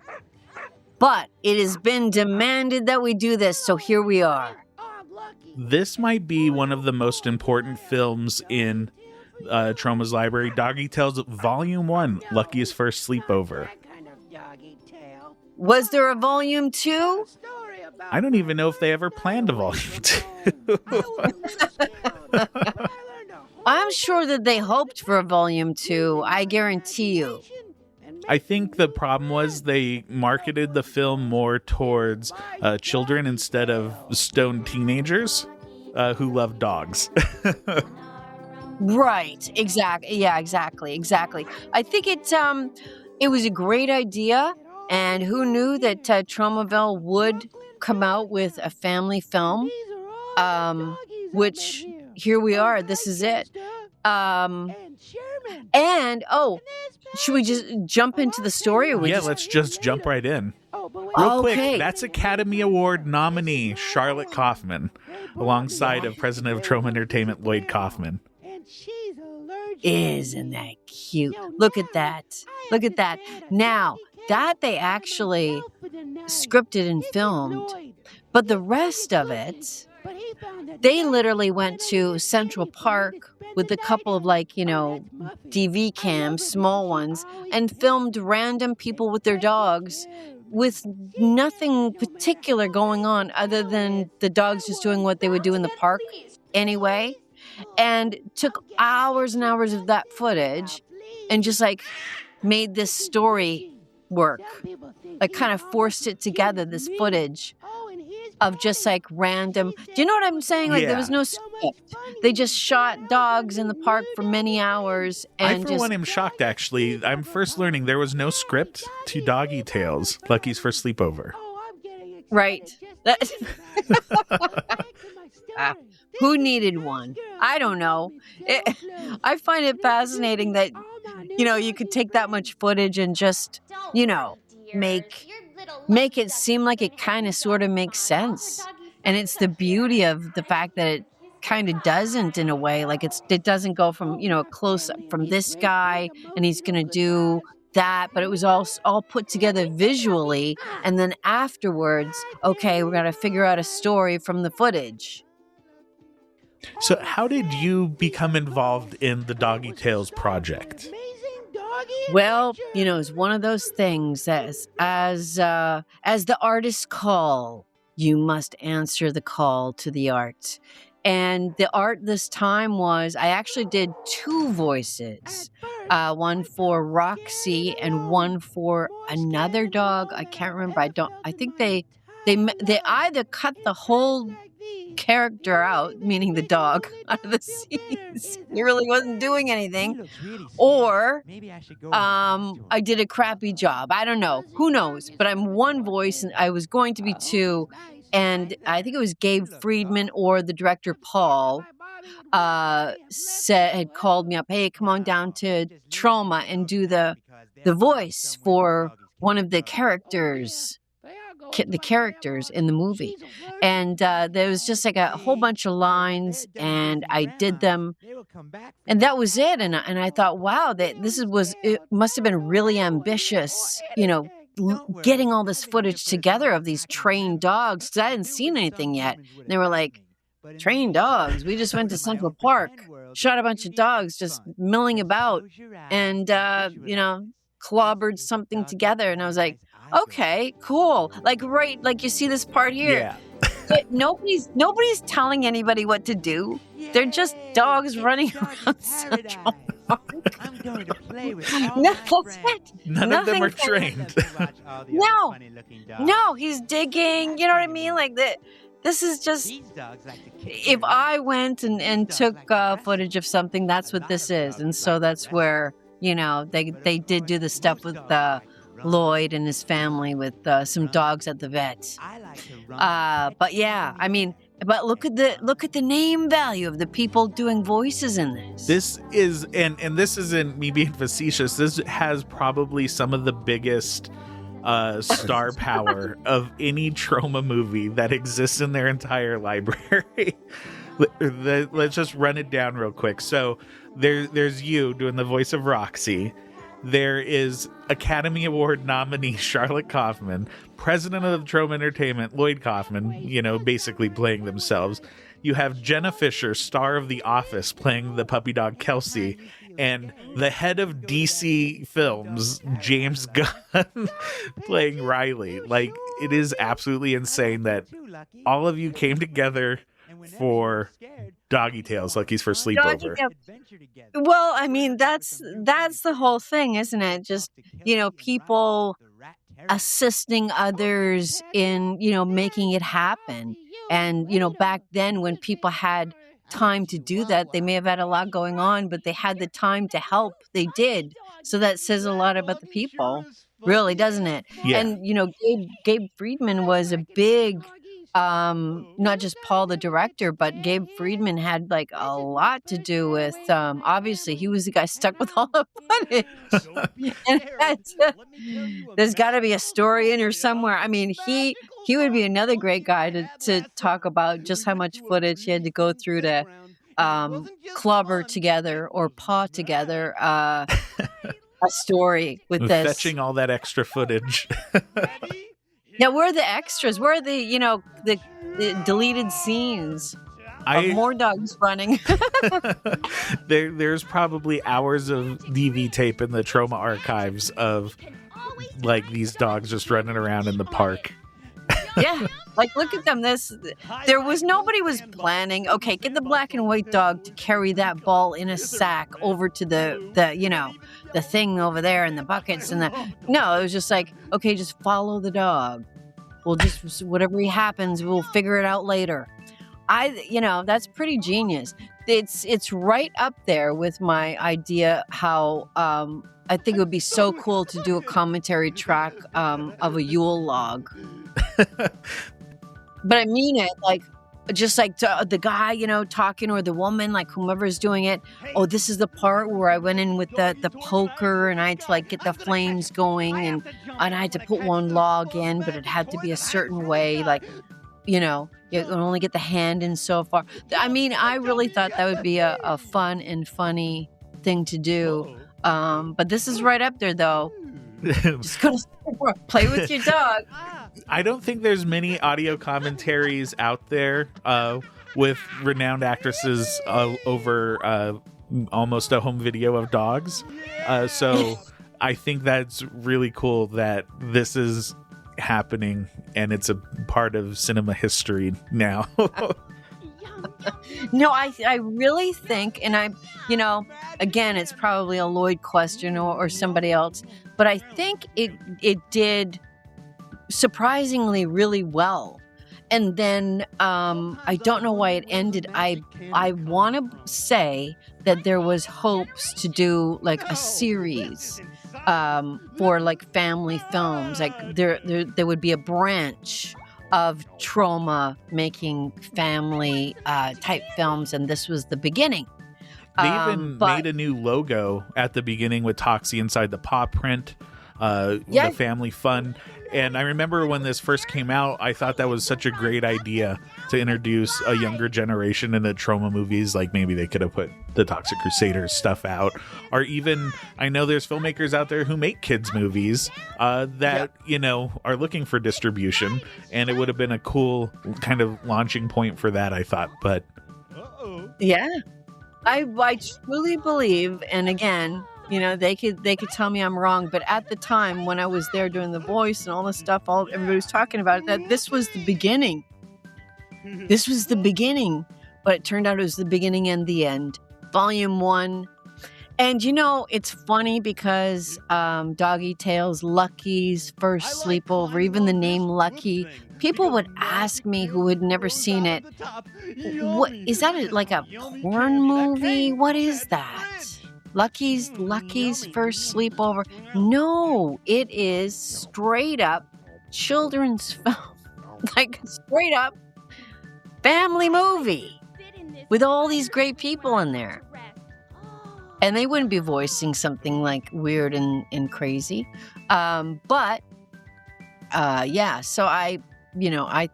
But it has been demanded that we do this, so here we are. This might be one of the most important films in Troma's library. Doggy Tales Volume 1, Lucky's First Sleepover. Was there a volume 2? I don't even know if they ever planned a volume 2. I'm sure that they hoped for a volume 2. I guarantee you. I think the problem was they marketed the film more towards children instead of stoned teenagers who love dogs. Right. Exactly. Yeah, exactly. I think it was a great idea. And who knew that Tromaville would come out with a family film, which here we are. This is it. Should we just jump into the story? Or let's just jump right in. Real quick, that's Academy Award nominee Charlotte Kaufman, alongside of President of Troma Entertainment Lloyd Kaufman. Isn't that cute? Look at that. Now, that they actually scripted and filmed, but the rest of it, they literally went to Central Park with a couple of DV cams, small ones, and filmed random people with their dogs with nothing particular going on other than the dogs just doing what they would do in the park anyway, and took hours and hours of that footage and just made this story work. Kind of forced it together, this footage of just random. Do you know what I'm saying? There was no script. They just shot dogs in the park for many hours. And I, for one, am shocked, actually. I'm first learning there was no script to Doggy Tales, Lucky's First Sleepover. Right. Who needed one? I don't know. I find it fascinating that, you could take that much footage and just, make it seem like it kind of sort of makes sense. And it's the beauty of the fact that it kind of doesn't, in a way. It doesn't go from, a close up from this guy and he's going to do that, but it was all put together visually. And then afterwards, okay, we're going to figure out a story from the footage. So how did you become involved in the Doggy Tales project? Well, it's one of those things as the artists call, you must answer the call to the art. And the art this time was, I actually did 2 voices, one for Roxy and one for another dog. I can't remember. I think they either cut the whole character out, meaning the dog, out of the scenes. He really wasn't doing anything. Or I did a crappy job. I don't know. Who knows? But I'm one voice, and I was going to be 2. And I think it was Gabe Friedman or the director Paul had called me up. Hey, come on down to Troma and do the voice for one of the characters. The characters in the movie, and there was just a whole bunch of lines, and I did them, and that was it. And I thought, wow, it must have been really ambitious, getting all this footage together of these trained dogs, because I hadn't seen anything yet. And they were like, trained dogs? We just went to Central Park, shot a bunch of dogs just milling about, and clobbered something together. And I was like, okay, cool. You see this part here. Yeah. But nobody's telling anybody what to do. They're just dogs running around Central I'm going to play with all No, my that's friends. it. None of them Nothing are for- trained. No. No, he's digging. You know what I mean? Like this is just. These dogs like to kick If their I went and took footage of something, that's what this is, and so that's where they did do the stuff with Lloyd and his family with some dogs at the vet. I like to run. But yeah, I mean, but look at the name value of the people doing voices in this. This is, and this isn't me being facetious, this has probably some of the biggest star power of any Troma movie that exists in their entire library. Let's just run it down real quick. So there's you doing the voice of Roxy. There is Academy Award nominee Charlotte Kaufman, president of Troma Entertainment Lloyd Kaufman, basically playing themselves. You have Jenna Fisher, star of The Office, playing the puppy dog Kelsey, and the head of DC Films, James Gunn, playing Riley. Like, it is absolutely insane that all of you came together for Doggy Tales, Lucky's for sleepover. Well, I mean, that's the whole thing, isn't it? Just, people assisting others in, making it happen. And, back then when people had time to do that, they may have had a lot going on, but they had the time to help. They did. So that says a lot about the people, really, doesn't it? Yeah. And, Gabe Friedman was a big, not just Paul the director, but Gabe Friedman had like a lot to do with, obviously he was the guy stuck with all the footage. And there's got to be a story in here somewhere. I mean, he would be another great guy to talk about just how much footage he had to go through to clobber together or paw together a story with this. Fetching all that extra footage. Now, where are the extras? Where are the, the deleted scenes of more dogs running? There's probably hours of DV tape in the Troma archives of like these dogs just running around in the park. Yeah, like look at them. Nobody was planning. Okay, get the black and white dog to carry that ball in a sack over to the thing over there in the buckets no, it was just like, okay, just follow the dog. We'll just whatever happens, we'll figure it out later. That's pretty genius. It's right up there with my idea how I think it would be so cool to do a commentary track of a Yule log. But I mean it, like, just like the guy, talking, or the woman, like whomever's doing it. Oh, this is the part where I went in with the poker and I had to like get the flames going and I had to put one log in, but it had to be a certain way. Like, you can only get the hand in so far. I mean, I really thought that would be a fun and funny thing to do. But this is right up there, though. Just go to play with your dog. I don't think there's many audio commentaries out there with renowned actresses over almost a home video of dogs. So I think that's really cool that this is happening and it's a part of cinema history now. No, I really think, and again, it's probably a Lloyd question or somebody else, but I think it did surprisingly really well. And then I don't know why it ended. I want to say that there was hopes to do like a series for like family films. Like there would be a branch of Troma making family type films, and this was the beginning. They even made a new logo at the beginning with TOXIE inside the paw print, the family fun. And I remember when this first came out, I thought that was such a great idea to introduce a younger generation into Troma movies. Like maybe they could have put the Toxic Crusaders stuff out, or even I know there's filmmakers out there who make kids movies that are looking for distribution, and it would have been a cool kind of launching point for that, I thought. But yeah, I truly believe, and again, they could tell me I'm wrong, but at the time when I was there doing the voice and all this stuff, everybody was talking about it, that this was the beginning. This was the beginning, but it turned out it was the beginning and the end. Volume 1. And it's funny because Doggy Tails, Lucky's first sleepover, even the name Lucky, people would ask me who had never seen it, what is that, like a porn movie? What is that? Lucky's first sleepover? No, it is straight up children's film, like straight up family movie with all these great people in there. And they wouldn't be voicing something like weird and crazy. But so I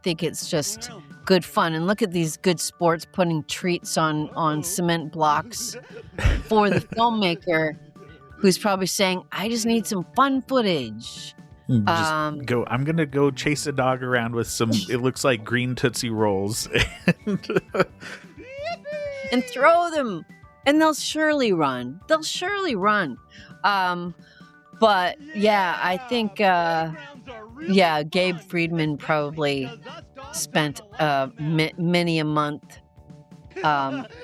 think it's just good fun. And look at these good sports putting treats on cement blocks for the filmmaker who's probably saying, I just need some fun footage. I'm going to go chase a dog around with some, it looks like green Tootsie Rolls. And throw them. And they'll surely run. But yeah, I think, Gabe Friedman probably spent many a month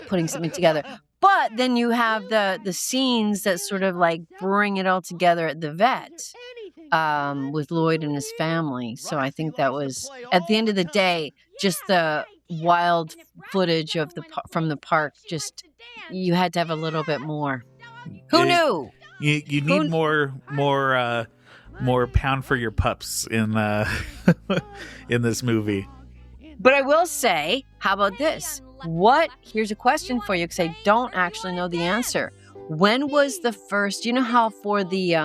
putting something together. But then you have the scenes that sort of like bring it all together at the vet with Lloyd and his family. So I think that was, at the end of the day, just the wild footage from the park. Just you had to have a little bit more. Who knew? You need more pound for your pups in in this movie. But I will say, how about this? Here's a question for you, because I don't actually know the answer. When was the first, you know how for the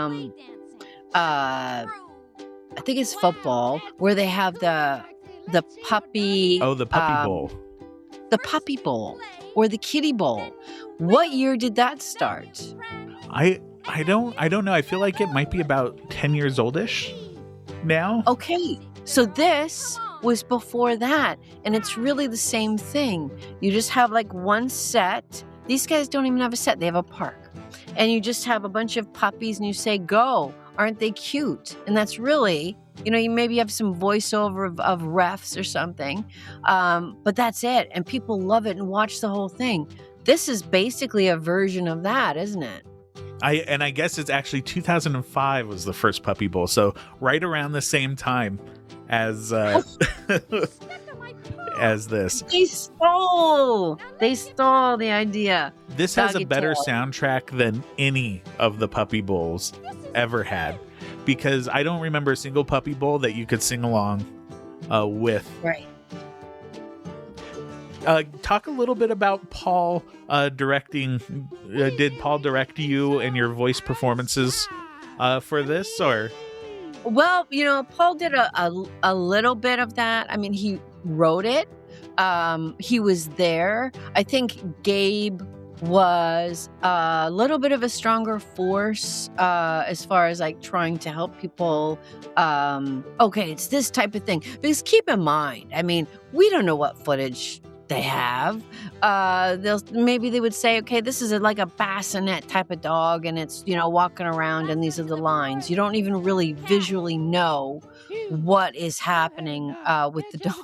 I think it's football, where they have the puppy, the puppy bowl. The puppy bowl or the kitty bowl. What year did that start? I don't know. I feel like it might be about 10 years oldish now. Okay. So this was before that, and it's really the same thing. You just have like one set. These guys don't even have a set. They have a park. And you just have a bunch of puppies and you say, go. Aren't they cute? And that's really, you maybe have some voiceover of refs or something. But that's it. And people love it and watch the whole thing. This is basically a version of that, isn't it? I guess it's actually 2005 was the first Puppy Bowl. So right around the same time as as this. They stole the idea. This has a better soundtrack than any of the Puppy Bowls ever had, because I don't remember a single Puppy Bowl that you could sing along with. Right. Talk a little bit about Paul directing. Did Paul direct you and your voice performances for this, or? Well, Paul did a little bit of that. I mean, he wrote it. He was there. I think Gabe was a little bit of a stronger force as far as like trying to help people. Okay, it's this type of thing. Because keep in mind, I mean, we don't know what footage they have. Maybe they would say, okay, this is like a bassinet type of dog, and it's walking around, and these are the lines. You don't even really visually know what is happening with the dog.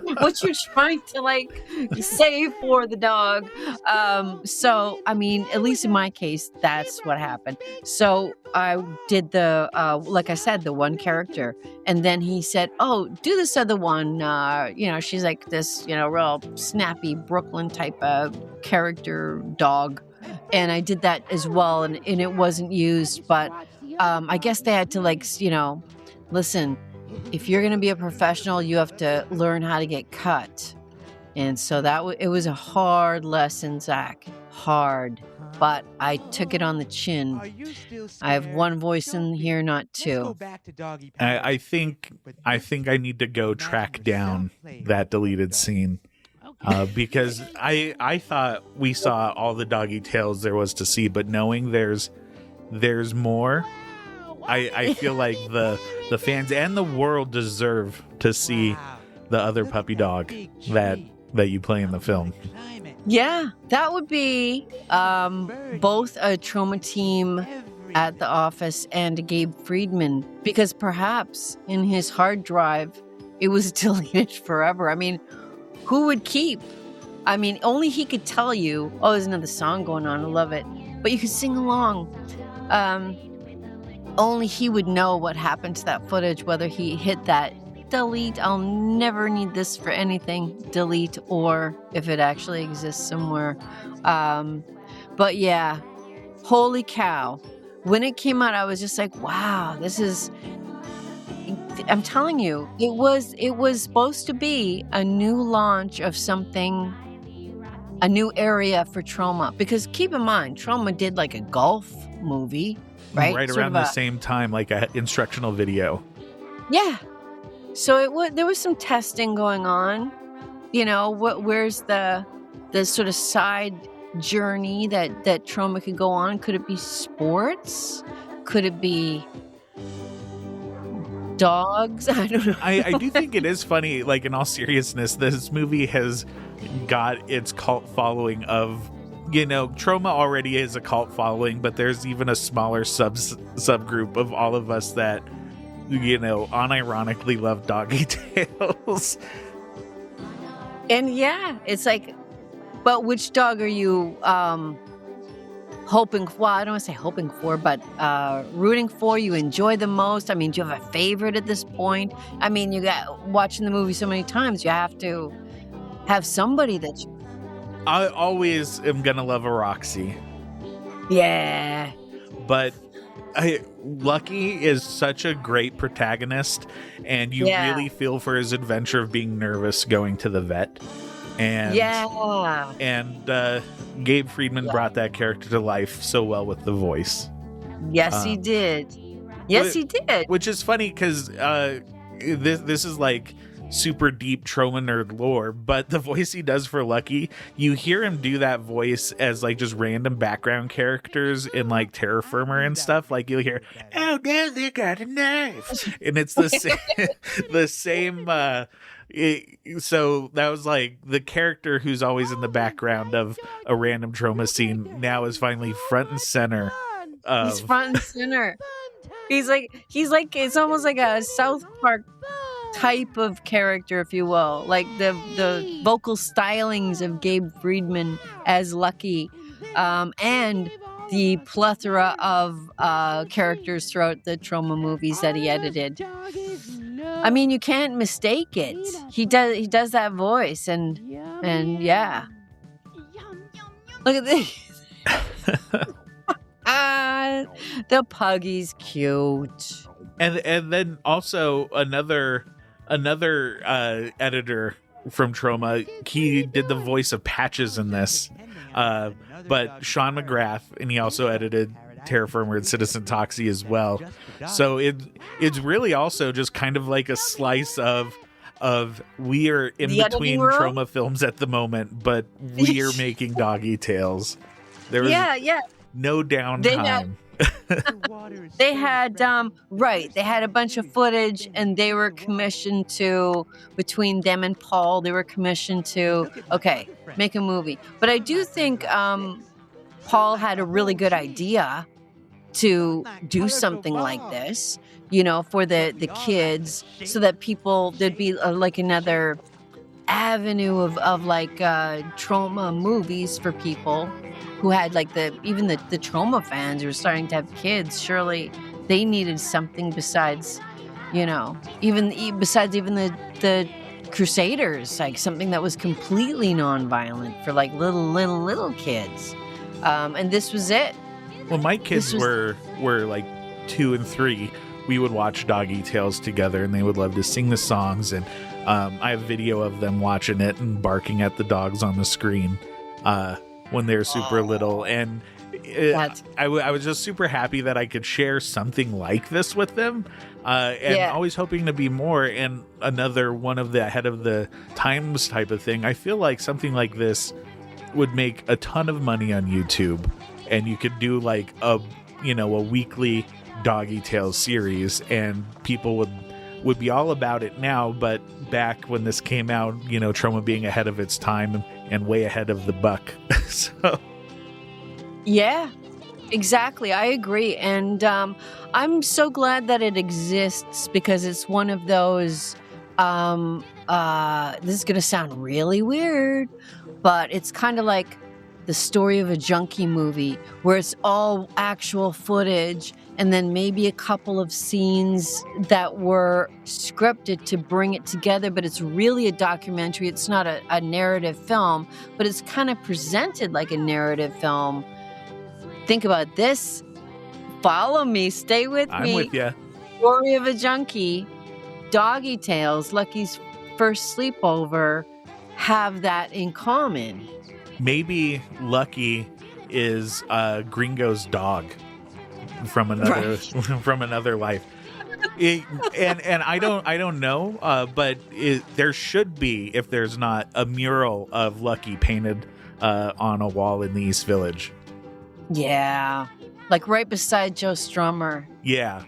What you're trying to like say for the dog. So I mean, at least in my case, that's what happened. So I did the like I said, the one character, and then he said, oh, do this other one. She's like this real snappy Brooklyn type of character dog, and I did that as well, and it wasn't used, but I guess they had to like listen, if you're going to be a professional, you have to learn how to get cut. And so it was a hard lesson, Zach. Hard. But I took it on the chin. I have one voice in here, not two. I think I need to go track down that deleted scene. Because I thought we saw all the doggy tails there was to see, but knowing there's more, I feel like the fans and the world deserve to see the other puppy dog that you play in the film. Yeah, that would be both a Troma team at the office and a Gabe Friedman, because perhaps in his hard drive it was deleted forever. I mean, who would keep I mean, only he could tell you. Oh, there's another song going on. I love it. But you could sing along. Only he would know what happened to that footage, whether he hit that delete, I'll never need this for anything, delete, or if it actually exists somewhere. But yeah, holy cow. When it came out, I was just like, wow, this is... I'm telling you, it was supposed to be a new launch of something, a new area for Troma. Because keep in mind, Troma did like a golf movie, right? Right around the same time, like an instructional video. Yeah. So there was some testing going on. You know, where's the sort of side journey that Troma could go on? Could it be sports? Could it be dogs? I don't know. I do think it is funny, like in all seriousness, this movie has got its cult following of, you know, Troma already is a cult following, but there's even a smaller subgroup of all of us that, you know, unironically love Doggy Tails. And yeah, it's like, but which dog are you hoping, well, I don't want to say hoping for, but rooting for, you enjoy the most? I mean, do you have a favorite at this point? I mean, you got watching the movie so many times, you have to have somebody that you... I always am gonna love a Roxy. Yeah. But Lucky is such a great protagonist, and you really feel for his adventure of being nervous going to the vet. And Gabe Friedman brought that character to life so well with the voice. Yes, he did. Yes, he did. Which is funny because this is like super deep Troma nerd lore, but the voice he does for Lucky, you hear him do that voice as like just random background characters in like Terra Firma and stuff. Like you'll hear, "Oh, now they got a knife," and it's the same, the same. So that was like the character who's always in the background of a random Troma scene now is finally front and center. He's front and center. He's like it's almost like a South Park type of character, if you will, like the vocal stylings of Gabe Friedman as Lucky, and the plethora of characters throughout the Troma movies that he edited. I mean, you can't mistake it. He does that voice, and yeah. Look at this. The puggy's cute. And then also another editor from Troma, he did the voice of Patches in this, but Sean McGrath, and he also edited Terra Firma and Citizen Toxie as well. So it's really also just kind of like a slice of we are in between Troma films at the moment, but we are making Doggy Tails. There was no downtime. They had they had a bunch of footage, and they were commissioned to, between them and Paul, they were commissioned to make a movie. But I do think Paul had a really good idea to do something like this, you know, for the kids, so that there'd be like another avenue of like Troma movies for people who had like even the Troma fans who were starting to have kids. Surely they needed something besides, you know, besides the Crusaders, like something that was completely non-violent for like little kids. And this was it. Well, my kids were like 2 and 3. We would watch Doggy Tails together, and they would love to sing the songs. And I have video of them watching it and barking at the dogs on the screen when they're super little. And I was just super happy that I could share something like this with them, and always hoping to be more. And another one of the ahead of the times type of thing. I feel like something like this would make a ton of money on YouTube, and you could do like a weekly Doggy Tails series, and people would be all about it now. But back when this came out, you know, Troma being ahead of its time and way ahead of the buck. So yeah, exactly. I agree. And I'm so glad that it exists, because it's one of those, this is going to sound really weird, but it's kind of like the story of a junkie movie where it's all actual footage and then maybe a couple of scenes that were scripted to bring it together, but it's really a documentary. It's not a narrative film, but it's kind of presented like a narrative film. Think about this. Follow me. Stay with me. I'm with you. Story of a junkie, Doggy Tales, Lucky's first sleepover, have that in common. Maybe Lucky is Gringo's dog from another from another life. And I don't know, but there should be, if there's not, a mural of Lucky painted on a wall in the East Village. Yeah, like right beside Joe Strummer. Yeah,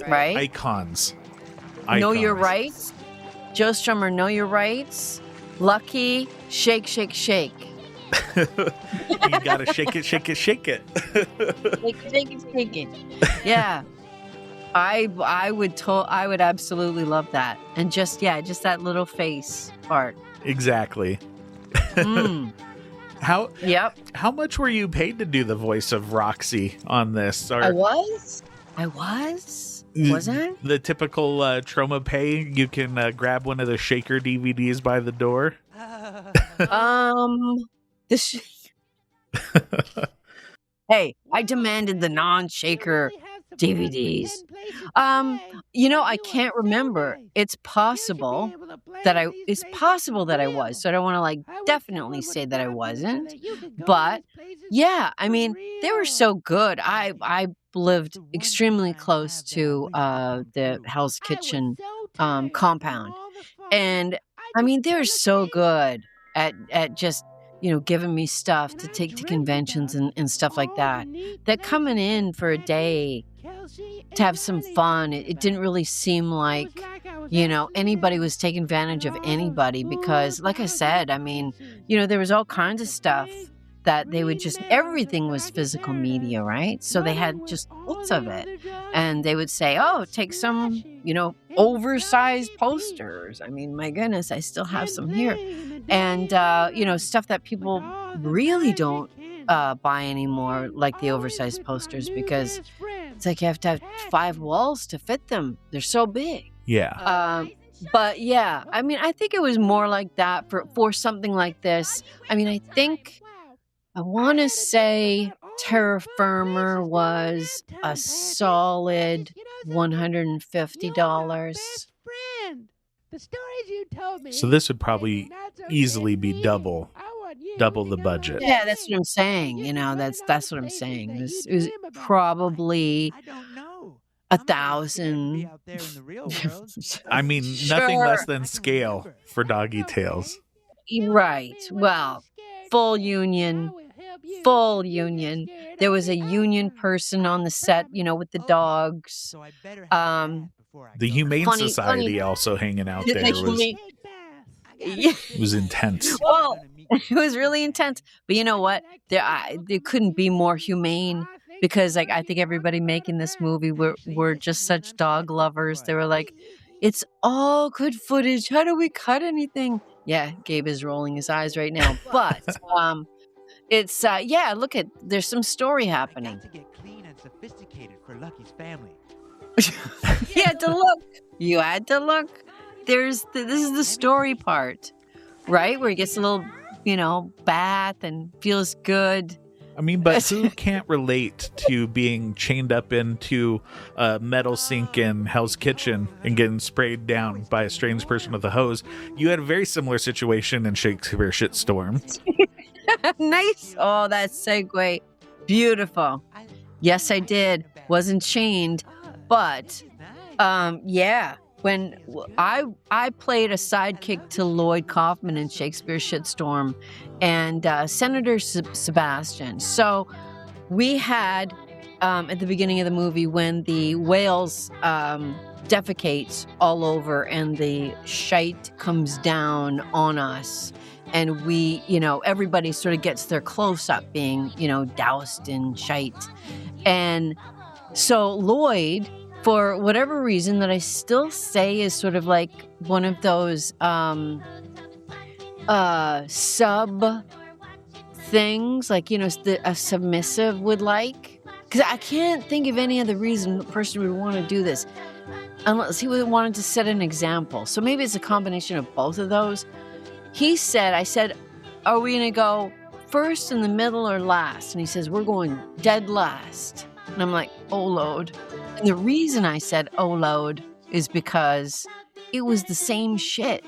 Right? Icons. Know your rights. Joe Strummer, know your rights. Lucky, shake, shake, shake. You gotta shake it, shake it, shake it. Shake it, shake it. Yeah. I would absolutely love that. And just that little face part. Exactly. Mm. Yep. How much were you paid to do the voice of Roxy on this? Or I was? Was I? The typical Troma pay, you can grab one of the Shaker DVDs by the door. Hey, I demanded the non-Shaker DVDs. I can't remember. It's possible that I was. So I don't want to definitely say that I wasn't. But yeah, I mean, they were so good. I lived extremely close to the Hell's Kitchen compound. And I mean, they're so good at just, giving me stuff to take to conventions and stuff like that. That coming in for a day to have some fun, it didn't really seem like, anybody was taking advantage of anybody because, like I said, I mean, there was all kinds of stuff that they would everything was physical media, right? So they had just lots of it. And they would say, oh, take some, oversized posters. I mean, my goodness, I still have some here. And, stuff that people really don't buy anymore, like the oversized posters, because it's like you have to have 5 walls to fit them. They're so big. Yeah. But yeah, I mean, I think it was more like that for something like this. I mean, I want to say Terra Firma was a solid $150. So this would probably easily be double the budget. Yeah, that's what I'm saying. That's what I'm saying. It was probably 1,000. I mean, nothing less than scale for Doggy Tales. Right. Well, full union. There was a union person on the set, with the dogs. The Humane Society also hanging out there was intense. Well, it was really intense. But you know what? There couldn't be more humane because, I think everybody making this movie were just such dog lovers. They were like, it's all good footage. How do we cut anything? Yeah, Gabe is rolling his eyes right now. But it's look there's some story happening. To get clean and sophisticated for Lucky's family. You had to look. This is the story part, right? Where he gets a little, bath and feels good. I mean, but who can't relate to being chained up into a metal sink in Hell's Kitchen and getting sprayed down by a strange person with a hose? You had a very similar situation in Shakespeare Shitstorm. Nice. Oh, that segue. Beautiful. Yes, I did. Wasn't chained. But, when I played a sidekick to Lloyd Kaufman in Shakespeare Shitstorm and Senator Sebastian. So we had, at the beginning of the movie, when the whales defecates all over and the shite comes down on us. And we, everybody sort of gets their close-up being, doused in shite. And so Lloyd, for whatever reason that I still say is sort of like one of those sub things like, a submissive would like. Because I can't think of any other reason a person would want to do this unless he would wanted to set an example. So maybe it's a combination of both of those. I said, are we going to go first, in the middle, or last? And he says, we're going dead last. And I'm like, oh, Lord. And the reason I said, oh, Lord, is because it was the same shit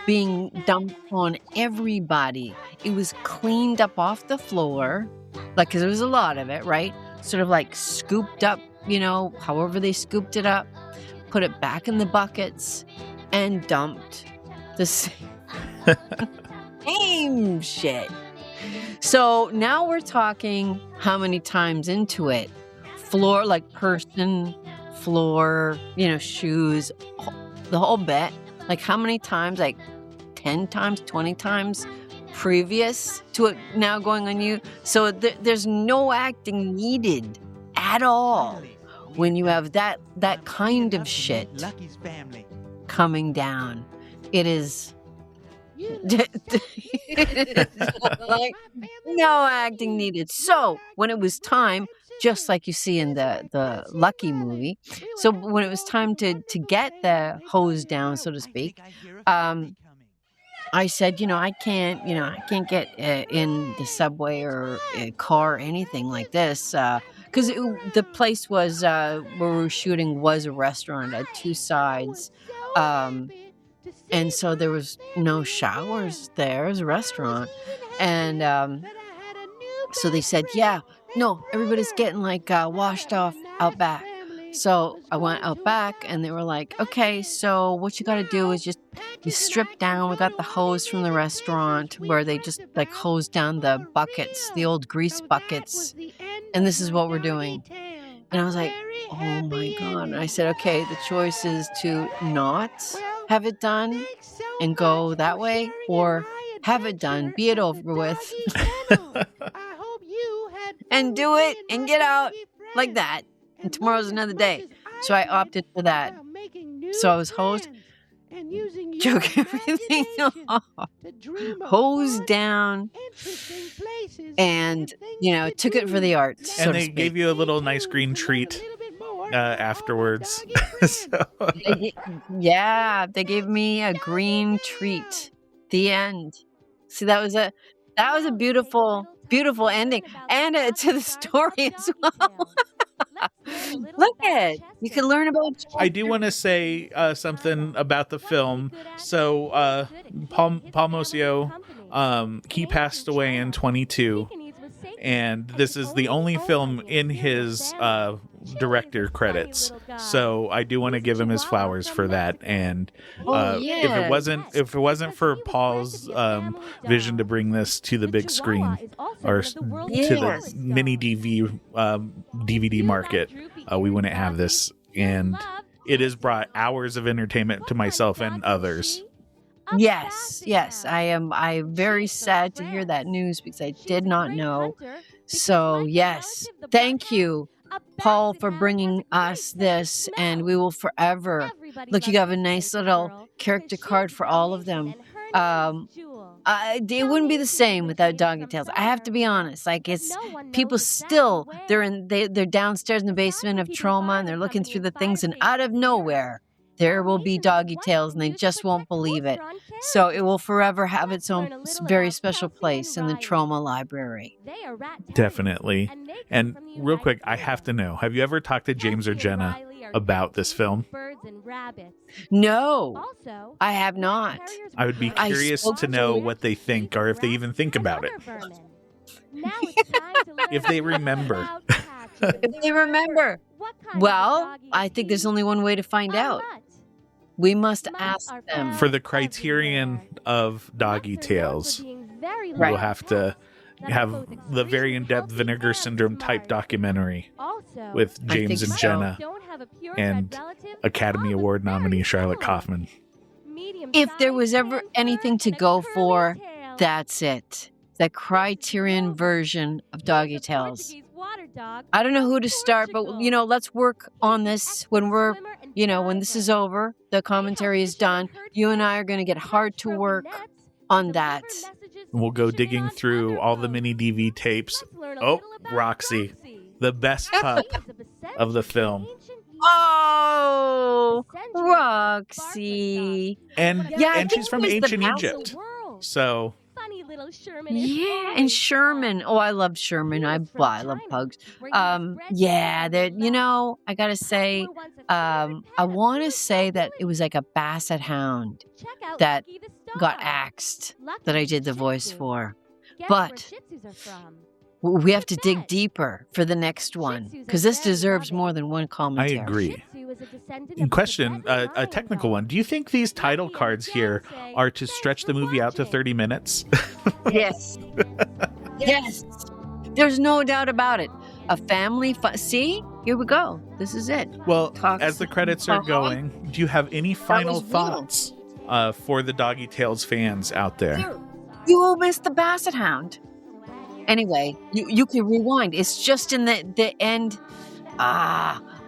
being dumped on everybody. It was cleaned up off the floor, like, because there was a lot of it, right? Sort of like scooped up, however they scooped it up, put it back in the buckets, and dumped the same shit. So now we're talking how many times into it. Floor, like person, floor, shoes, the whole bit. Like how many times, like 10 times, 20 times previous to it now going on you. So there's no acting needed at all when you have that kind of shit Lucky's family. coming down. It is like no acting needed. So when it was time, just like you see in the Lucky movie, so when it was time to get the hose down, so to speak, I said, I can't get in the subway or a car or anything like this, because the place was where we were shooting was a restaurant at two sides, and so there was no showers there. It was a restaurant, and so they said, yeah, no, everybody's getting like washed off out back. So I went out back, and they were like, okay, so what you got to do is you strip down. We got the hose from the restaurant where they just like hose down the buckets, the old grease buckets. And this is what we're doing. And I was like, oh my God. And I said, okay, the choice is to not have it done and go that way, or have it done, be it over with, and do it and get out like that. And tomorrow's another day. So I opted for that. So I was hosed, took everything off, hosed down, and, took it for the art. So And they gave you a little nice green treat afterwards. So. Yeah, they gave me a green treat. The end. See, that was a beautiful ending, and to the story as well. Look at you can learn about. I do want to say something about the film. So Paul Mosio, he passed away in 22, and this is the only film in his director credits. So I do want to give him his flowers for that. And if it wasn't for Paul's vision to bring this to the big screen or to the mini DVD market, we wouldn't have this. And it has brought hours of entertainment to myself and others. Yes. I'm very sad to hear that news because I did not know. So yes, thank you, Paul, for bringing us this, and we will forever. Look, you have a nice little character card for all of them. It wouldn't be the same without Doggy Tails. I have to be honest. Like, it's people still they're downstairs in the basement of Troma, and they're looking through the things, and out of nowhere there will be Doggy Tails, and they just won't believe it. So it will forever have its own very special place in the Troma library. Definitely. And real quick, I have to know, have you ever talked to James or Jenna about this film? No, I have not. I would be curious to know what they think, or if they even think about it. If they remember. If they remember. Well, I think there's only one way to find out. We must ask them. For the criterion of Doggy Tails, we'll have to have the very in-depth Vinegar Syndrome type documentary with James and Jenna and Academy Award nominee Charlotte Kaufman. If there was ever anything to go for, that's it. The criterion version of Doggy Tails. I don't know who to start, but let's work on this when when this is over, the commentary is done. You and I are going to get hard to work on that. We'll go digging through all the mini DV tapes. Oh, Roxy, the best pup of the film. Oh, Roxy. And she's from ancient Egypt. So yeah, and Sherman. Oh, I love Sherman. I love pugs. Yeah, I gotta say, I want to say that it was like a basset hound that got axed that I did the voice for, but we have to dig deeper for the next one because this deserves more than one commentary. I agree. Question, a technical one. Do you think these title cards here are to stretch the movie out to 30 minutes? Yes. Yes. There's no doubt about it. A family see? Here we go. This is it. Well, as the credits are going, do you have any final thoughts for the Doggy Tales fans out there? You missed the Basset Hound. Anyway, you can rewind. It's just in the end.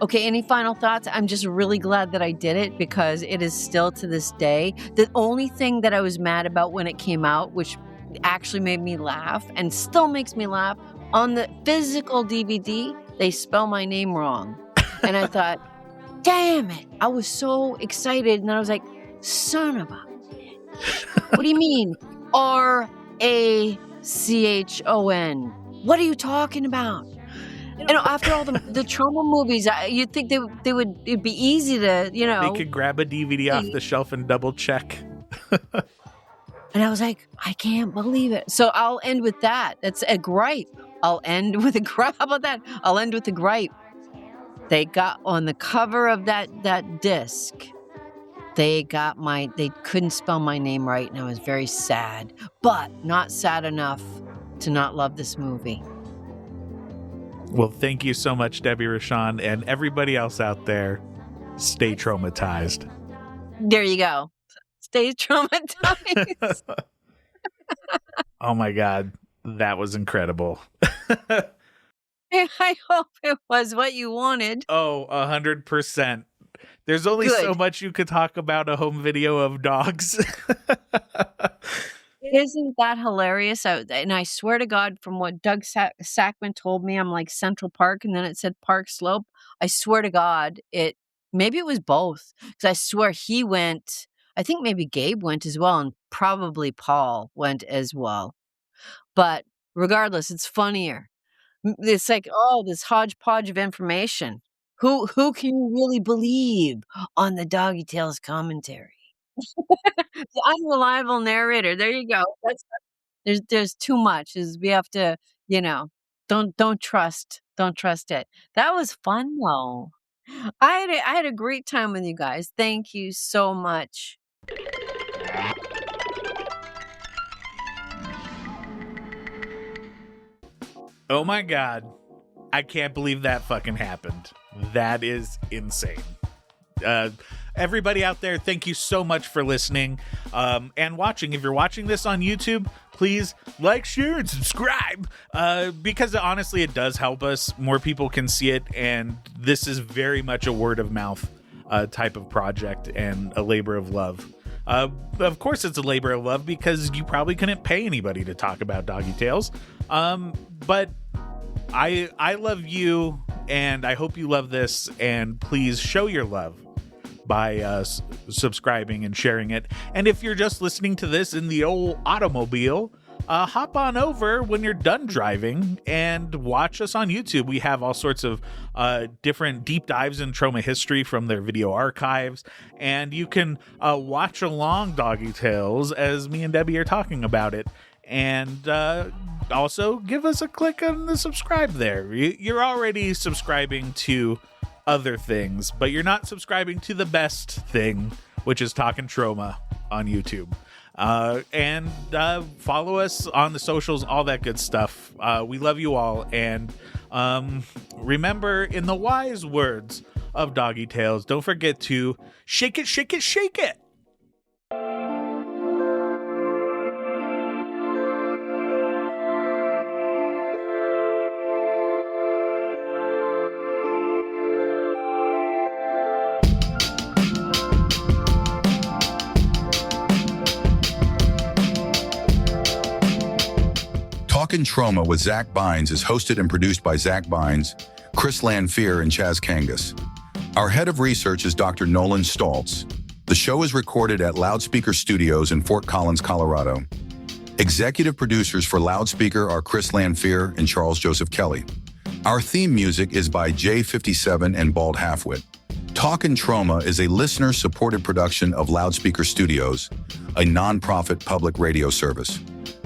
Okay, any final thoughts? I'm just really glad that I did it because it is still to this day. The only thing that I was mad about when it came out, which actually made me laugh and still makes me laugh, on the physical DVD, they spell my name wrong. And I thought, damn it. I was so excited. And then I was like, son of a bitch. What do you mean? Rachon. What are you talking about? After all the Troma movies, you'd think it'd be easy to, They could grab a DVD off the shelf and double check. And I was like, I can't believe it. So I'll end with that. That's a gripe. I'll end with a gripe. How about that? I'll end with a gripe. They got on the cover of that disc. They couldn't spell my name right, and I was very sad. But not sad enough to not love this movie. Well, thank you so much, Debbie Rochon, and everybody else out there. Stay traumatized. There you go. Stay traumatized. Oh my God, that was incredible. I hope it was what you wanted. Oh, 100%. There's only so much you could talk about a home video of dogs. Isn't that hilarious? And I swear to God, from what Doug Sackman told me, I'm like Central Park, and then it said Park Slope. I swear to God, maybe it was both. Because I swear he went, I think maybe Gabe went as well, and probably Paul went as well. But regardless, it's funnier. It's like, this hodgepodge of information. Who can you really believe on the Doggy Tales commentary? The unreliable narrator. There you go. There's too much. We have to, don't trust it. That was fun though. I had a great time with you guys. Thank you so much. Oh my God. I can't believe that fucking happened. That is insane. Everybody out there, thank you so much for listening and watching. If you're watching this on YouTube, please like, share, and subscribe because honestly, it does help us. More people can see it, and this is very much a word of mouth type of project and a labor of love. Of course, it's a labor of love because you probably couldn't pay anybody to talk about Doggy Tales. But I love you, and I hope you love this, and please show your love by subscribing and sharing it. And if you're just listening to this in the old automobile, hop on over when you're done driving and watch us on YouTube. We have all sorts of different deep dives in Troma history from their video archives, and you can watch along Doggy Tales as me and Debbie are talking about it. And also give us a click on the subscribe there. You're already subscribing to other things, but you're not subscribing to the best thing, which is Talking Troma on YouTube. And follow us on the socials, all that good stuff. We love you all. And remember, in the wise words of Doggy Tales, don't forget to shake it, shake it, shake it. Talkin' Troma with Zack Beins is hosted and produced by Zack Beins, Chris Lanfear, and Chaz Kangas. Our head of research is Dr. Nolan Stoltz. The show is recorded at Loudspeaker Studios in Fort Collins, Colorado. Executive producers for Loudspeaker are Chris Lanfear and Charles Joseph Kelly. Our theme music is by J57 and Bald Halfwit. Talkin' Troma is a listener-supported production of Loudspeaker Studios, a nonprofit public radio service.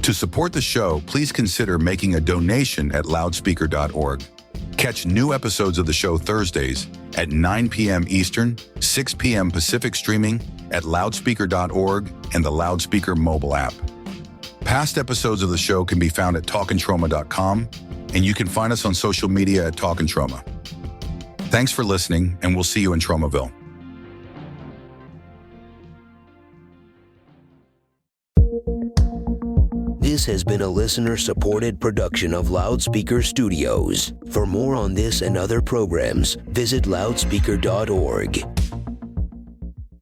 To support the show, please consider making a donation at loudspeaker.org. Catch new episodes of the show Thursdays at 9 p.m. Eastern, 6 p.m. Pacific streaming at loudspeaker.org and the Loudspeaker mobile app. Past episodes of the show can be found at talkintroma.com, and you can find us on social media at Talkin' Troma. Thanks for listening, and we'll see you in Tromaville. This has been a listener-supported production of Loudspeaker Studios. For more on this and other programs, visit loudspeaker.org.